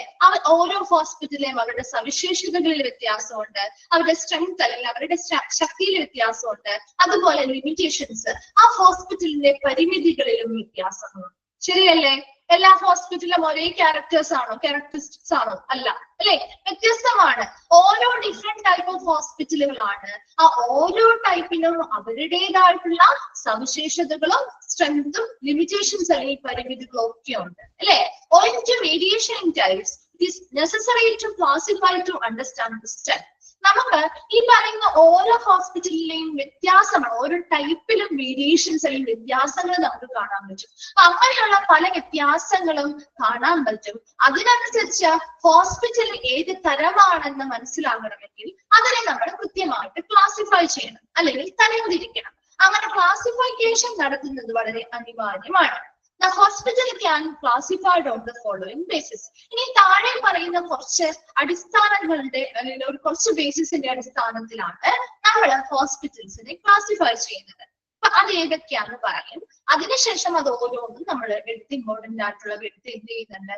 ഓരോ ഹോസ്പിറ്റലിലെയും അവരുടെ സവിശേഷതകളിൽ വ്യത്യാസമുണ്ട്, അവരുടെ സ്ട്രെങ്ത് അല്ലെങ്കിൽ അവരുടെ ശക്തിയിൽ വ്യത്യാസമുണ്ട്, അതുപോലെ ലിമിറ്റേഷൻസ്, ആ ഹോസ്പിറ്റലിന്റെ പരിമിതികളിലും വ്യത്യാസങ്ങളുണ്ട്. ശരിയല്ലേ? എല്ലാ ഹോസ്പിറ്റലിലും ഒരേ ക്യാരക്ടറിസ്റ്റിക്സ് ആണോ? അല്ല അല്ലെ, വ്യത്യസ്തമാണ്. ഓരോ ഡിഫറെന്റ് ടൈപ്പ് ഓഫ് ഹോസ്പിറ്റലുകളാണ്. ആ ഓരോ ടൈപ്പിനും അവരുടേതായിട്ടുള്ള സവിശേഷതകളും സ്ട്രെങ്തും ലിമിറ്റേഷൻസ് അല്ലെങ്കിൽ പരിമിതികളും ഒക്കെ ഉണ്ട് അല്ലെ. Owing to variation in types, it is necessary to classify to understand the strength. നമുക്ക് ഈ പറയുന്ന ഓരോ ഹോസ്പിറ്റലിലെയും വ്യത്യാസമാണ്, ഓരോ ടൈപ്പിലും വേരിയേഷൻസ് അല്ലെങ്കിൽ വ്യത്യാസങ്ങൾ നമുക്ക് കാണാൻ പറ്റും. അപ്പൊ അങ്ങനെയുള്ള പല വ്യത്യാസങ്ങളും കാണാൻ പറ്റും. അതിനനുസരിച്ച് ഹോസ്പിറ്റൽ ഏത് തരമാണെന്ന് മനസ്സിലാകണമെങ്കിൽ അതിനെ നമ്മൾ കൃത്യമായിട്ട് ക്ലാസിഫൈ ചെയ്യണം അല്ലെങ്കിൽ തരംതിരിക്കണം. അങ്ങനെ ക്ലാസിഫിക്കേഷൻ നടത്തുന്നത് വളരെ അനിവാര്യമാണ്. The hospital can classified on the following basis. ഇനി താഴെ പറയുന്ന കുറച്ച് അടിസ്ഥാനങ്ങളുടെ അല്ലെങ്കിൽ ഒരു കുറച്ച് ബേസിസിന്റെ അടിസ്ഥാനത്തിലാണ് നമ്മൾ ഹോസ്പിറ്റൽസിനെ ക്ലാസിഫൈ ചെയ്യുന്നത്. അപ്പൊ അത് ഏതൊക്കെയാണെന്ന് പറയും. അതിനുശേഷം അത് ഓരോന്നും നമ്മൾ എടുത്ത് ഇമ്പോർട്ടന്റ് ആയിട്ടുള്ള എടുത്ത് എന്ത് ചെയ്യുന്നുണ്ട്,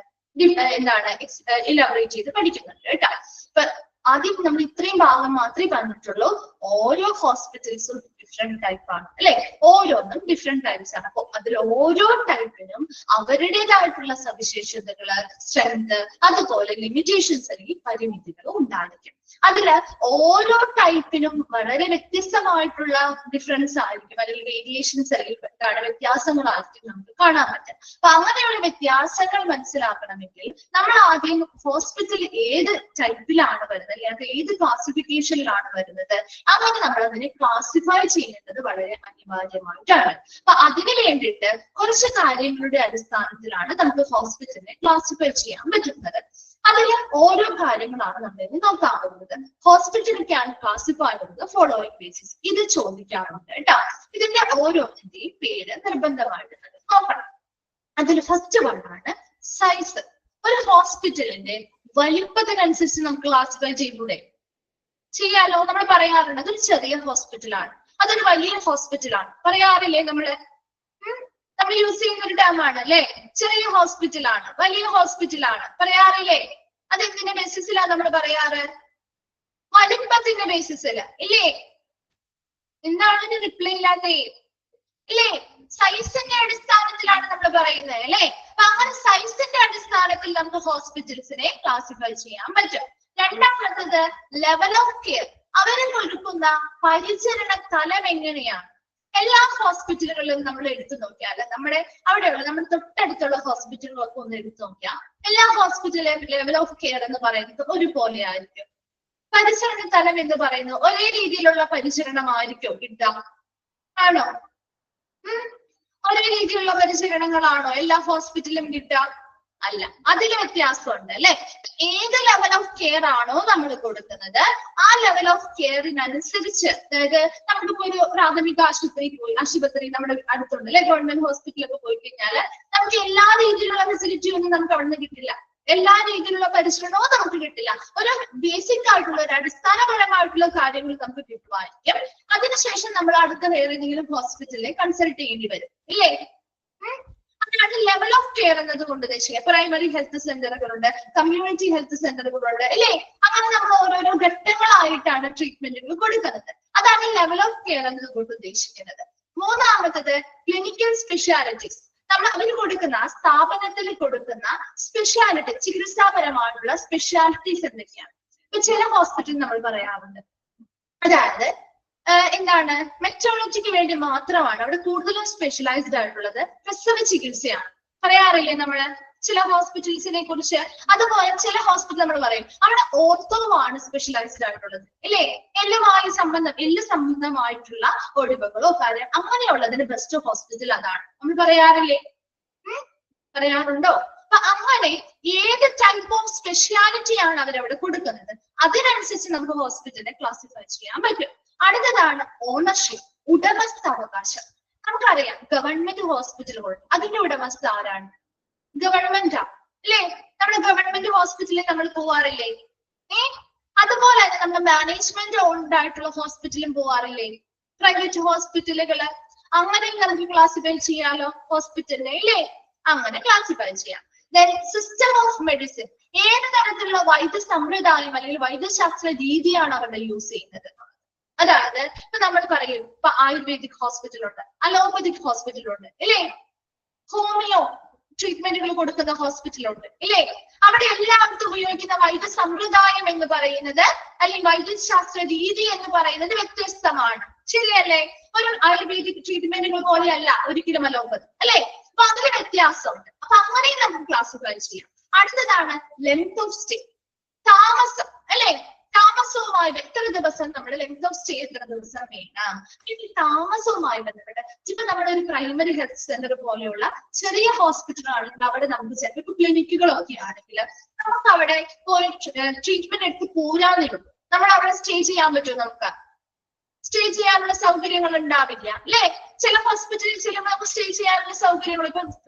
എന്താണ് ഇലാബറേറ്റ് ചെയ്ത് പഠിക്കുന്നുണ്ട് കേട്ടോ. ഇപ്പൊ ആദ്യം നമ്മൾ ഇത്രയും ഭാഗം മാത്രമേ പറഞ്ഞിട്ടുള്ളൂ. ഓരോ ഹോസ്പിറ്റൽസും ഡിഫറെന്റ് ടൈപ്പ് ആണ് അല്ലെ, ഓരോന്നും ഡിഫറെന്റ് ടൈപ്സ് ആണ്. അപ്പൊ അതിൽ ഓരോ ടൈപ്പിനും അവരുടേതായിട്ടുള്ള സവിശേഷതകള്, സ്ട്രെങ്ത്, അതുപോലെ ലിമിറ്റേഷൻസ് അല്ലെങ്കിൽ പരിമിതികളും ഉണ്ടായിരിക്കും. അതില് ഓരോ ടൈപ്പിനും വളരെ വ്യത്യസ്തമായിട്ടുള്ള ഡിഫറൻസ് ആയിരിക്കും അല്ലെങ്കിൽ വേരിയേഷൻസ് അല്ലെങ്കിൽ വ്യത്യാസങ്ങളായിരിക്കും നമുക്ക് കാണാൻ പറ്റും. അപ്പൊ അങ്ങനെയുള്ള വ്യത്യാസങ്ങൾ മനസ്സിലാക്കണമെങ്കിൽ നമ്മൾ ആദ്യം ഹോസ്പിറ്റൽ ഏത് ടൈപ്പിലാണ് വരുന്നത് അല്ലെങ്കിൽ അത് ഏത് ക്ലാസിഫിക്കേഷനിലാണ് വരുന്നത്, അങ്ങനെ നമ്മൾ അതിനെ ക്ലാസിഫൈ ചെയ്യേണ്ടത് വളരെ അനിവാര്യമായിട്ടാണ്. അപ്പൊ അതിന് വേണ്ടിയിട്ട് കുറച്ച് കാര്യങ്ങളുടെ അടിസ്ഥാനത്തിലാണ് നമുക്ക് ഹോസ്പിറ്റലിനെ ക്ലാസിഫൈ ചെയ്യാൻ പറ്റുന്നത്. അതിൽ ഓരോ കാര്യങ്ങളാണ് നമ്മൾ നോക്കാൻ പോകുന്നത്. ഹോസ്പിറ്റൽ ക്യാൻ ക്ലാസിഫൈ ചെയ്യുന്നത് ഫോളോയിങ് ബേസിസ്. ഇത് ചോദിക്കാറുണ്ട് കേട്ടോ. ഇതിന്റെ ഓരോന്നിന്റെയും പേര് നിർബന്ധമായിട്ട് നോക്കണം. അതിൽ ഫസ്റ്റ് വണ്ണാണ് സൈസ്. ഒരു ഹോസ്പിറ്റലിന്റെ വലിപ്പത്തിനനുസരിച്ച് നമുക്ക് ക്ലാസിഫൈ ചെയ്യൂടെ? ചെയ്യാലോ. നമ്മൾ പറയാറുണ്ട് അതൊരു ചെറിയ ഹോസ്പിറ്റലാണ്, അതൊരു വലിയ ഹോസ്പിറ്റലാണ് പറയാറില്ലേ? നമ്മൾ യൂസ് ചെയ്യുന്ന ഒരു ടേമാണ് അല്ലെ. ചെറിയ ഹോസ്പിറ്റലാണ്, വലിയ ഹോസ്പിറ്റലാണ് പറയാറില്ലേ? അത് എന്തിന്റെ ബേസിസിലാണ് നമ്മൾ പറയാറ്? വലിപ്പത്തിന്റെ ബേസിസില് ഇല്ലേ? എന്താണ് റിപ്ലൈ ഇല്ലാത്തേ? ഇല്ലേ? സൈസിന്റെ അടിസ്ഥാനത്തിലാണ് നമ്മൾ പറയുന്നത് അല്ലെ. അപ്പൊ അങ്ങനെ സൈസിന്റെ അടിസ്ഥാനത്തിൽ നമുക്ക് ഹോസ്പിറ്റൽസിനെ ക്ലാസിഫൈ ചെയ്യാൻ പറ്റും. രണ്ടാമത്തത് ലെവൽ ഓഫ് കെയർ. അവരെ കൊടുക്കുന്ന പരിചരണ തലം എങ്ങനെയാണ്? എല്ലാ ഹോസ്പിറ്റലുകളിലും നമ്മൾ എടുത്തു നോക്കിയാൽ നമ്മുടെ അവിടെയുള്ള നമ്മുടെ തൊട്ടടുത്തുള്ള ഹോസ്പിറ്റലുകളൊക്കെ ഒന്ന് എടുത്തു നോക്കിയാൽ എല്ലാ ഹോസ്പിറ്റലിലെയും ലെവൽ ഓഫ് കെയർ എന്ന് പറയുന്നത് ഒരുപോലെ ആയിരിക്കും. പരിചരണ തലം എന്ന് പറയുന്നത് ഒരേ രീതിയിലുള്ള പരിചരണമായിരിക്കും കിട്ടുക? ആണോ? ഒരേ രീതിയിലുള്ള പരിചരണങ്ങളാണോ എല്ലാ ഹോസ്പിറ്റലിലും കിട്ടുക? അല്ല, അതിൽ വ്യത്യാസമുണ്ട് അല്ലെ. ഏത് ലെവൽ ഓഫ് കെയർ ആണോ നമ്മൾ കൊടുക്കുന്നത് ആ ലെവൽ ഓഫ് കെയറിനനുസരിച്ച്, അതായത് നമുക്കിപ്പോ ഒരു പ്രാഥമിക ആശുപത്രി നമ്മുടെ അടുത്തുണ്ട് അല്ലെ, ഗവൺമെന്റ് ഹോസ്പിറ്റലൊക്കെ പോയി കഴിഞ്ഞാൽ നമുക്ക് എല്ലാ രീതിയിലുള്ള ഫെസിലിറ്റി ഒന്നും നമുക്ക് അവിടെ നിന്ന് കിട്ടില്ല, എല്ലാ രീതിയിലുള്ള പരിശ്രമവും നമുക്ക് കിട്ടില്ല. ഒരു ബേസിക് ആയിട്ടുള്ള ഒരു അടിസ്ഥാനപരമായിട്ടുള്ള കാര്യങ്ങൾ നമുക്ക് കിട്ടുമായിരിക്കും. അതിനുശേഷം നമ്മൾ അടുത്ത വേറെ ഏതെങ്കിലും ഹോസ്പിറ്റലിനെ കൺസൾട്ട് ചെയ്യേണ്ടി വരും ഇല്ലേ? അതാണ് ലെവൽ ഓഫ് കെയർ എന്നത് കൊണ്ട് ഉദ്ദേശിക്കുക. പ്രൈമറി ഹെൽത്ത് സെന്ററുകളുണ്ട്, കമ്മ്യൂണിറ്റി ഹെൽത്ത് സെന്ററുകളുണ്ട് അല്ലേ? അങ്ങനെ നമ്മൾ ഓരോരോ ഘട്ടങ്ങളായിട്ടാണ് ട്രീറ്റ്മെന്റുകൾ കൊടുക്കുന്നത്. അതാണ് ലെവൽ ഓഫ് കെയർ എന്നത് കൊണ്ട് ഉദ്ദേശിക്കുന്നത്. മൂന്നാമത്തത് ക്ലിനിക്കൽ സ്പെഷ്യാലിറ്റീസ്. നമ്മൾ അവര് കൊടുക്കുന്ന സ്ഥാപനത്തിൽ കൊടുക്കുന്ന സ്പെഷ്യാലിറ്റി, ചികിത്സാപരമായിട്ടുള്ള സ്പെഷ്യാലിറ്റീസ് എന്തൊക്കെയാണ്? ഇപ്പൊ ചില ഹോസ്പിറ്റൽ നമ്മൾ പറയാറുണ്ട്, അതായത് എന്താണ് മെറ്റോളജിക്ക് വേണ്ടി മാത്രമാണ് അവിടെ കൂടുതലും സ്പെഷ്യലൈസ്ഡ് ആയിട്ടുള്ളത് പ്രസവ ചികിത്സയാണ്. പറയാറില്ലേ നമ്മള് ചില ഹോസ്പിറ്റൽസിനെ കുറിച്ച്. അതുപോലെ ചില ഹോസ്പിറ്റൽ നമ്മൾ പറയും അവിടെ ഓർത്തോ ആണ് സ്പെഷ്യലൈസ്ഡ് ആയിട്ടുള്ളത് ഇല്ലേ. എല്ല് സംബന്ധമായിട്ടുള്ള ഒടിവുകളോ കാര്യം അങ്ങനെയുള്ളതിന് ബെസ്റ്റ് ഹോസ്പിറ്റൽ അതാണ് നമ്മൾ പറയാറില്ലേ. പറയാറുണ്ടോ? അപ്പൊ അങ്ങനെ ഏത് ടൈപ്പ് ഓഫ് സ്പെഷ്യാലിറ്റി ആണ് അവരവിടെ കൊടുക്കുന്നത് അതിനനുസരിച്ച് നമുക്ക് ഹോസ്പിറ്റലിനെ ക്ലാസിഫൈ ചെയ്യാൻ പറ്റും. അടുത്തതാണ് ഓണർഷിപ്പ്, ഉടമസ്ഥാവകാശം. നമുക്കറിയാം ഗവൺമെന്റ് ഹോസ്പിറ്റലുകൾ അതിന്റെ ഉടമസ്ഥ ആരാണ്? ഗവൺമെന്റാ അല്ലേ. നമ്മുടെ ഗവൺമെന്റ് ഹോസ്പിറ്റലിൽ നമ്മൾ പോവാറില്ലേ? അതുപോലെ തന്നെ നമ്മുടെ മാനേജ്മെന്റ് ഓൺഡ് ആയിട്ടുള്ള ഹോസ്പിറ്റലും പോവാറില്ലേ? പ്രൈവറ്റ് ഹോസ്പിറ്റലുകള് അങ്ങനെയും നമുക്ക് ക്ലാസിഫൈ ചെയ്യാലോ ഹോസ്പിറ്റലിനെ ഇല്ലേ. അങ്ങനെ ക്ലാസിഫൈ ചെയ്യാം. സിസ്റ്റം ഓഫ് മെഡിസിൻ, ഏത് തരത്തിലുള്ള വൈദ്യ സമ്പ്രദായം അല്ലെങ്കിൽ വൈദ്യശാസ്ത്ര രീതിയാണ് അവരുടെ യൂസ് ചെയ്യുന്നത്. അതായത് ഇപ്പൊ നമ്മൾ പറയും ഇപ്പൊ ആയുർവേദിക് ഹോസ്പിറ്റലുണ്ട്, അലോപ്പതിക് ഹോസ്പിറ്റലുണ്ട് ഇല്ലേ, ഹോമിയോ ട്രീറ്റ്മെന്റുകൾ കൊടുക്കുന്ന ഹോസ്പിറ്റലുണ്ട് ഇല്ലേ. അവിടെ എല്ലായിടത്തും ഉപയോഗിക്കുന്ന വൈദ്യ സമ്പ്രദായം എന്ന് പറയുന്നത് അല്ലെങ്കിൽ വൈദ്യശാസ്ത്ര രീതി എന്ന് പറയുന്നത് വ്യത്യസ്തമാണ്. ശരിയല്ലേ? ഒരു ആയുർവേദിക് ട്രീറ്റ്മെന്റുകൾ പോലെയല്ല ഒരിക്കലും അലോപ്പതി അല്ലെ. അപ്പൊ അതിന് വ്യത്യാസമുണ്ട്. അപ്പൊ അങ്ങനെയും നമുക്ക് ക്ലാസിഫൈ ചെയ്യാം. അടുത്തതാണ് ലെങ്ത് ഓഫ് സ്റ്റേ, താമസം അല്ലെ. താമസവുമായി എത്ര ദിവസം നമ്മുടെ ലെങ്ത് ഓഫ് സ്റ്റേ എത്ര ദിവസം വേണം. ഈ താമസവുമായി ബന്ധപ്പെട്ട് ഇപ്പൊ നമ്മുടെ ഒരു പ്രൈമറി ഹെൽത്ത് സെന്റർ പോലെയുള്ള ചെറിയ ഹോസ്പിറ്റൽ ആണെങ്കിൽ അവിടെ നമുക്ക് ചിലപ്പോൾ ക്ലിനിക്കുകളൊക്കെ ആണെങ്കിൽ നമുക്ക് അവിടെ പോയി ട്രീറ്റ്മെന്റ് എടുത്ത് പോരാന്നുള്ളൂ. നമ്മൾ അവിടെ സ്റ്റേ ചെയ്യാൻ പറ്റും. നമുക്ക് സ്റ്റേ ചെയ്യാനുള്ള സൗകര്യങ്ങൾ ഉണ്ടാവില്ല അല്ലെ. ചില ഹോസ്പിറ്റലിൽ ചിലപ്പോൾ നമുക്ക് സ്റ്റേ ചെയ്യാനുള്ള സൗകര്യങ്ങൾ ഇപ്പൊ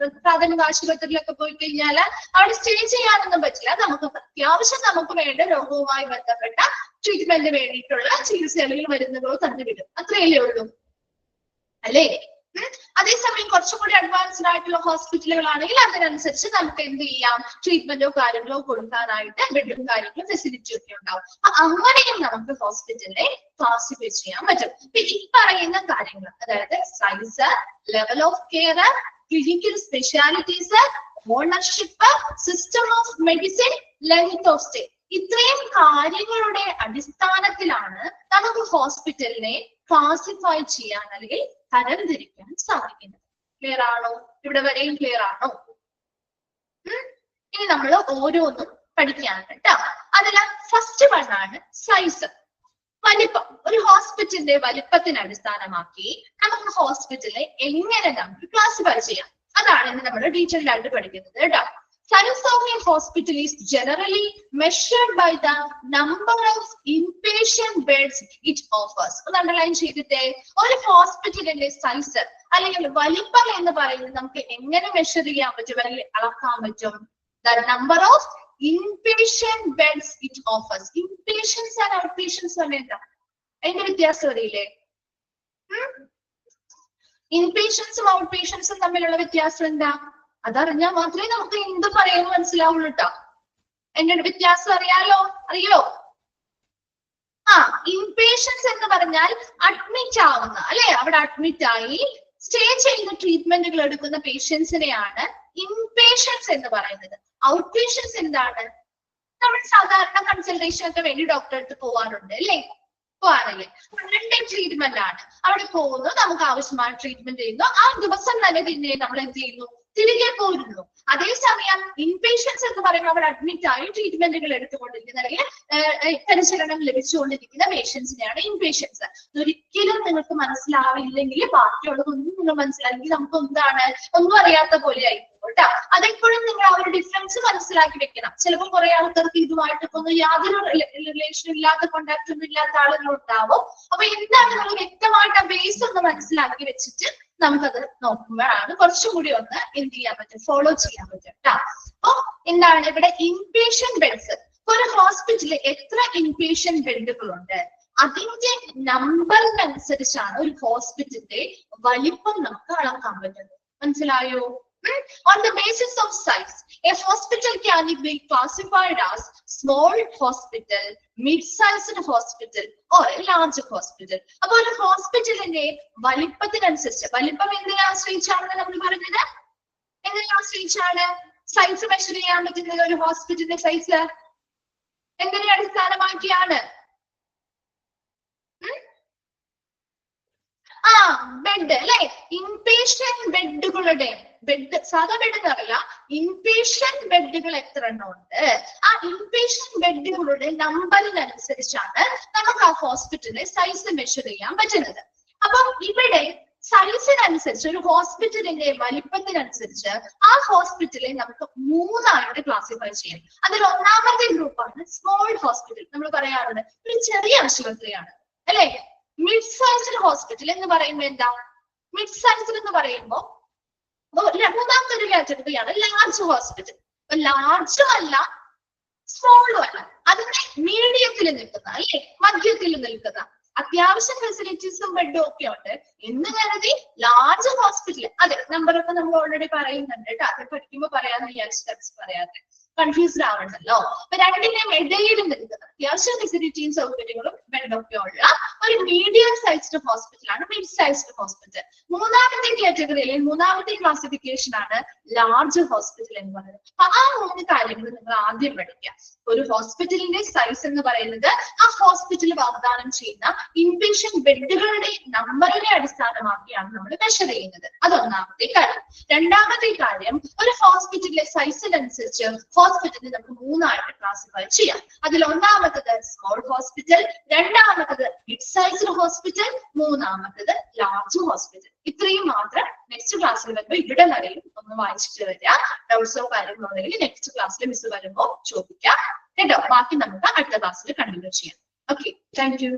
പ്രാഥമിക ആശുപത്രിയിലൊക്കെ പോയി കഴിഞ്ഞാൽ അവിടെ സ്റ്റേ ചെയ്യാനൊന്നും പറ്റില്ല. നമുക്ക് അത്യാവശ്യം നമുക്ക് വേണ്ട രോഗവുമായി ബന്ധപ്പെട്ട ട്രീറ്റ്മെന്റ് വേണ്ടിയിട്ടുള്ള ചികിത്സകളിൽ മരുന്നുകളോ തന്നുവിടും. അത്രയല്ലേ ഉള്ളൂ അല്ലേ. അതേസമയം കുറച്ചുകൂടി അഡ്വാൻസ്ഡ് ആയിട്ടുള്ള ഹോസ്പിറ്റലുകളാണെങ്കിൽ അതിനനുസരിച്ച് നമുക്ക് എന്ത് ചെയ്യാം, ട്രീറ്റ്മെന്റോ കാര്യങ്ങളോ കൊടുക്കാനായിട്ട് ബെഡും കാര്യങ്ങളും ഫെസിലിറ്റി ഒക്കെ ഉണ്ടാവും. അങ്ങനെയും നമുക്ക് ഹോസ്പിറ്റലിനെ ക്ലാസിഫൈ ചെയ്യാൻ പറ്റും. ഈ പറയുന്ന കാര്യങ്ങൾ അതായത് size, level of care, clinical specialities, ownership, system of medicine, length of stay, ഇത്രയും കാര്യങ്ങളുടെ അടിസ്ഥാനത്തിലാണ് നമുക്ക് ഹോസ്പിറ്റലിനെ ക്ലാസിഫൈ ചെയ്യാൻ അല്ലെങ്കിൽ തരംതിരിക്കാൻ സാധിക്കുന്നത്. ക്ലിയർ ആണോ? ഇവിടെ വരെയും ക്ലിയർ ആണോ? ഇനി നമ്മൾ ഓരോന്നും പഠിക്കാണ് കേട്ടോ. അതിൽ ഫസ്റ്റ് വണ്ണാണ് സൈസ്, വലിപ്പം. ഒരു ഹോസ്പിറ്റലിന്റെ വലിപ്പത്തിന് അടിസ്ഥാനമാക്കി നമുക്ക് ഹോസ്പിറ്റലിനെ എങ്ങനെ നമുക്ക് ക്ലാസിഫൈ ചെയ്യാം. അതാണ് ഇന്ന് നമ്മൾ ഡീറ്റെയിൽ ആയിട്ട് പഠിക്കുന്നത് കേട്ടോ. Size of a hospital is generally measured by the number of inpatient beds it offers. ഒന്ന് അണ്ടർലൈൻ ചെയ്തിട്ടേ. ഒരു ഹോസ്പിറ്റലിന്റെ സൈസ് അല്ലെങ്കിൽ വലിപ്പം എന്ന് പറയുന്നത് നമുക്ക് എങ്ങനെ മെഷർ ചെയ്യാൻ പറ്റും അല്ലെങ്കിൽ അളക്കാൻ പറ്റും? The number of inpatient beds it offers. Inpatients and outpatients എന്താ അതിന്റെ വ്യത്യാസം അറിയില്ലേ? ഇൻപേഷ്യൻസും ഔട്ട് പേഷ്യൻസും തമ്മിലുള്ള വ്യത്യാസം എന്താ? അതറിഞ്ഞാൽ മാത്രമേ നമുക്ക് എന്ത് പറയുന്നു മനസ്സിലാവുള്ളൂ കേട്ടോ. എന്റെ വ്യത്യാസം അറിയാലോ? അറിയോ? ഇൻപേഷ്യൻസ് എന്ന് പറഞ്ഞാൽ അഡ്മിറ്റ് ആവുന്ന അല്ലെ, അവിടെ അഡ്മിറ്റ് ആയി സ്റ്റേ ചെയ്ത് ട്രീറ്റ്മെന്റുകൾ എടുക്കുന്ന പേഷ്യൻസിനെയാണ് ഇൻപേഷ്യൻസ് എന്ന് പറയുന്നത്. ഔട്ട് പേഷ്യൻസ് എന്താണ്? നമ്മൾ സാധാരണ കൺസൾട്ടേഷൻ ഒക്കെ വേണ്ടി ഡോക്ടറെ അടുത്ത് പോവാറുണ്ട് അല്ലേ, പോവാറില്ലേ? ട്രീറ്റ്മെന്റ് ആണ്. അവിടെ പോകുന്നു, നമുക്ക് ആവശ്യമായ ട്രീറ്റ്മെന്റ് ചെയ്യുന്നു, ആ ദിവസം തന്നെ പിന്നെ നമ്മൾ എന്ത് ചെയ്യുന്നു, തിരികെ പോരുന്നു. അതേസമയം ഇൻപേഷ്യൻസ് എന്ന് പറയുമ്പോൾ അവിടെ അഡ്മിറ്റ് ആയി ട്രീറ്റ്മെന്റുകൾ എടുത്തുകൊണ്ടിരിക്കുന്ന അല്ലെങ്കിൽ പരിചരണം ലഭിച്ചുകൊണ്ടിരിക്കുന്ന പേഷ്യൻസിനെയാണ് ഇൻപേഷ്യൻസ്. ഒരിക്കലും നിങ്ങൾക്ക് മനസ്സിലാവില്ലെങ്കിൽ ബാക്കിയുള്ളതൊന്നും നിങ്ങൾ മനസ്സിലാക്കി നമുക്ക് എന്താണ് ഒന്നും അറിയാത്ത പോലെ ആയിരിക്കും കേട്ടോ. അതെപ്പോഴും നിങ്ങൾ ആ ഒരു ഡിഫറൻസ് മനസ്സിലാക്കി വെക്കണം. ചിലപ്പോൾ കുറെ ആൾക്കാർക്ക് ഇതുമായിട്ട് ഒന്നും യാതൊരു റിലേഷൻ ഇല്ലാത്ത കോണ്ടാക്ട് ഒന്നും ഇല്ലാത്ത ആളുകൾ ഉണ്ടാവും. അപ്പൊ എന്താണ് നമ്മൾ വ്യക്തമായിട്ട് ആ ബേസ് ഒന്ന് മനസ്സിലാക്കി വെച്ചിട്ട് നമുക്കത് നോക്കുമ്പോഴാണ് കുറച്ചും കൂടി ഒന്ന് എന്ത് ചെയ്യാൻ പറ്റും, ഫോളോ ചെയ്യാൻ പറ്റും കേട്ടോ. അപ്പൊ എന്താണ് ഇവിടെ ഇൻപേഷ്യന്റ് ബെഡ്സ്, ഒരു ഹോസ്പിറ്റലിൽ എത്ര ഇൻപേഷ്യന്റ് ബെഡുകളുണ്ട് അതിന്റെ നമ്പറിനനുസരിച്ചാണ് ഒരു ഹോസ്പിറ്റലിന്റെ വലിപ്പം നമുക്ക് അളക്കാൻ പറ്റുന്നത്. മനസ്സിലായോ? On the basis of size, a hospital can be classified as small hospital, mid-sized hospital or a large hospital. അപ്പൊ ഒരു ഹോസ്പിറ്റലിന്റെ വലിപ്പത്തിനനുസരിച്ച്, വലിപ്പം എന്തിനെ ആശ്രയിച്ചാണെന്ന് നമ്മൾ പറഞ്ഞത്? എന്തിനെ ആശ്രയിച്ചാണ് സൈസ് മെഷർ ചെയ്യാൻ പറ്റുന്നത്? ഒരു ഹോസ്പിറ്റലിന്റെ സൈസ് എന്തിനെ അടിസ്ഥാനമാക്കിയാണ്? ബെഡ് അല്ലെ, ഇൻപേഷ്യന്റ് ബെഡുകളുടെ ബെഡ്, സാധാ ബെഡ് എന്ന് പറയില്ല, ഇൻപേഷ്യന്റ് ബെഡുകൾ എത്ര എണ്ണം ഉണ്ട്, ആ ഇൻപേഷ്യന്റ് ബെഡുകളുടെ നമ്പറിനനുസരിച്ചാണ് നമുക്ക് ആ ഹോസ്പിറ്റലിലെ സൈസ് മെഷർ ചെയ്യാൻ പറ്റുന്നത്. അപ്പൊ ഇവിടെ സൈസിനനുസരിച്ച്, ഒരു ഹോസ്പിറ്റലിന്റെ വലിപ്പത്തിനനുസരിച്ച് ആ ഹോസ്പിറ്റലിനെ നമുക്ക് 3 ആയിട്ട് ക്ലാസിഫൈ ചെയ്യാം. അതിൽ ഒന്നാമത്തെ ഗ്രൂപ്പാണ് സ്മോൾ ഹോസ്പിറ്റൽ. നമ്മൾ പറയാറുണ്ട് ഒരു ചെറിയ ആശുപത്രിയാണ് അല്ലെ. മിഡ് സൈസ്ഡ് ഹോസ്പിറ്റൽ എന്ന് പറയുമ്പോൾ എന്താ, മിഡ് സൈസ്ഡ് എന്ന് പറയുമ്പോൾ മൂന്നാമത്തെ ഒരു കാറ്റഗറിയാണ് ലാർജ് ഹോസ്പിറ്റൽ. ലാർജും അല്ല സ്മോളും അല്ല, അതിന്റെ മീഡിയത്തിൽ നിൽക്കുന്ന അല്ലെ, മധ്യത്തിൽ നിൽക്കുന്ന, അത്യാവശ്യം ഫെസിലിറ്റീസും ബെഡും ഒക്കെ ഉണ്ട് എന്ന് കരുതി ലാർജ് ഹോസ്പിറ്റൽ. അതെ, നമ്പറൊക്കെ നമ്മൾ ഓൾറെഡി പറയുന്നുണ്ട് കേട്ടോ, അത് പഠിക്കുമ്പോൾ പറയാന്ന് വിചാരിച്ച പറയാതെ കൺഫ്യൂസ്ഡ് ആവണ്ടല്ലോ. അപ്പൊ രണ്ടിന്റെയും ഇടയിൽ നിൽക്കുന്ന അത്യാവശ്യം ഫെസിലിറ്റിയും സൗകര്യങ്ങളും ബെഡൊക്കെ ഉള്ള ഒരു മീഡിയം സൈസ്ഡ് ഹോസ്പിറ്റലാണ് മിഡ് സൈസ്ഡ് ഹോസ്പിറ്റൽ. മൂന്നാമത്തെ കാറ്റഗറിയിൽ മൂന്നാമത്തെ ക്ലാസിഫിക്കേഷൻ ആണ് ലാർജ് ഹോസ്പിറ്റൽ എന്ന് പറയുന്നത്. അപ്പൊ ആ 3 കാര്യങ്ങൾ നിങ്ങൾ ആദ്യം പഠിക്കുക. ഒരു ഹോസ്പിറ്റലിന്റെ സൈസ് എന്ന് പറയുന്നത് ആ ഹോസ്പിറ്റൽ വാഗ്ദാനം ചെയ്യുന്ന ഇൻപേഷ്യന്റ് ബെഡുകളുടെ നമ്പറിനെ അടിസ്ഥാനമാക്കിയാണ് നമ്മൾ മെഷർ ചെയ്യുന്നത്. അതൊന്നാമത്തെ കാര്യം. രണ്ടാമത്തെ കാര്യം, ഒരു ഹോസ്പിറ്റലിലെ സൈസിനനുസരിച്ച് ഹോസ്പിറ്റലിനെ നമുക്ക് 3 ആയിട്ട് ക്ലാസിഫൈ ചെയ്യാം. അതിൽ ഒന്നാമത്തത് സ്മോൾ ഹോസ്പിറ്റൽ, രണ്ടാമത്തത് മിഡ് സൈസ്ഡ് ഹോസ്പിറ്റൽ, മൂന്നാമത്തത് ലാർജ് ഹോസ്പിറ്റൽ. ഇത്രയും മാത്രം നെക്സ്റ്റ് ക്ലാസ്സിൽ വരുമ്പോൾ ഇവിടെ വരെയും ഒന്ന് വായിച്ചിട്ട് വരിക. ഡൗട്ട്സോ കാര്യങ്ങളുണ്ടെങ്കിൽ നെക്സ്റ്റ് ക്ലാസ്സിൽ മിസ് വരുമ്പോൾ ചോദിക്കാം കേട്ടോ. ബാക്കി നമുക്ക് അടുത്ത ക്ലാസ്സിൽ കണ്ടിന്യൂ ചെയ്യാം. Okay, thank you.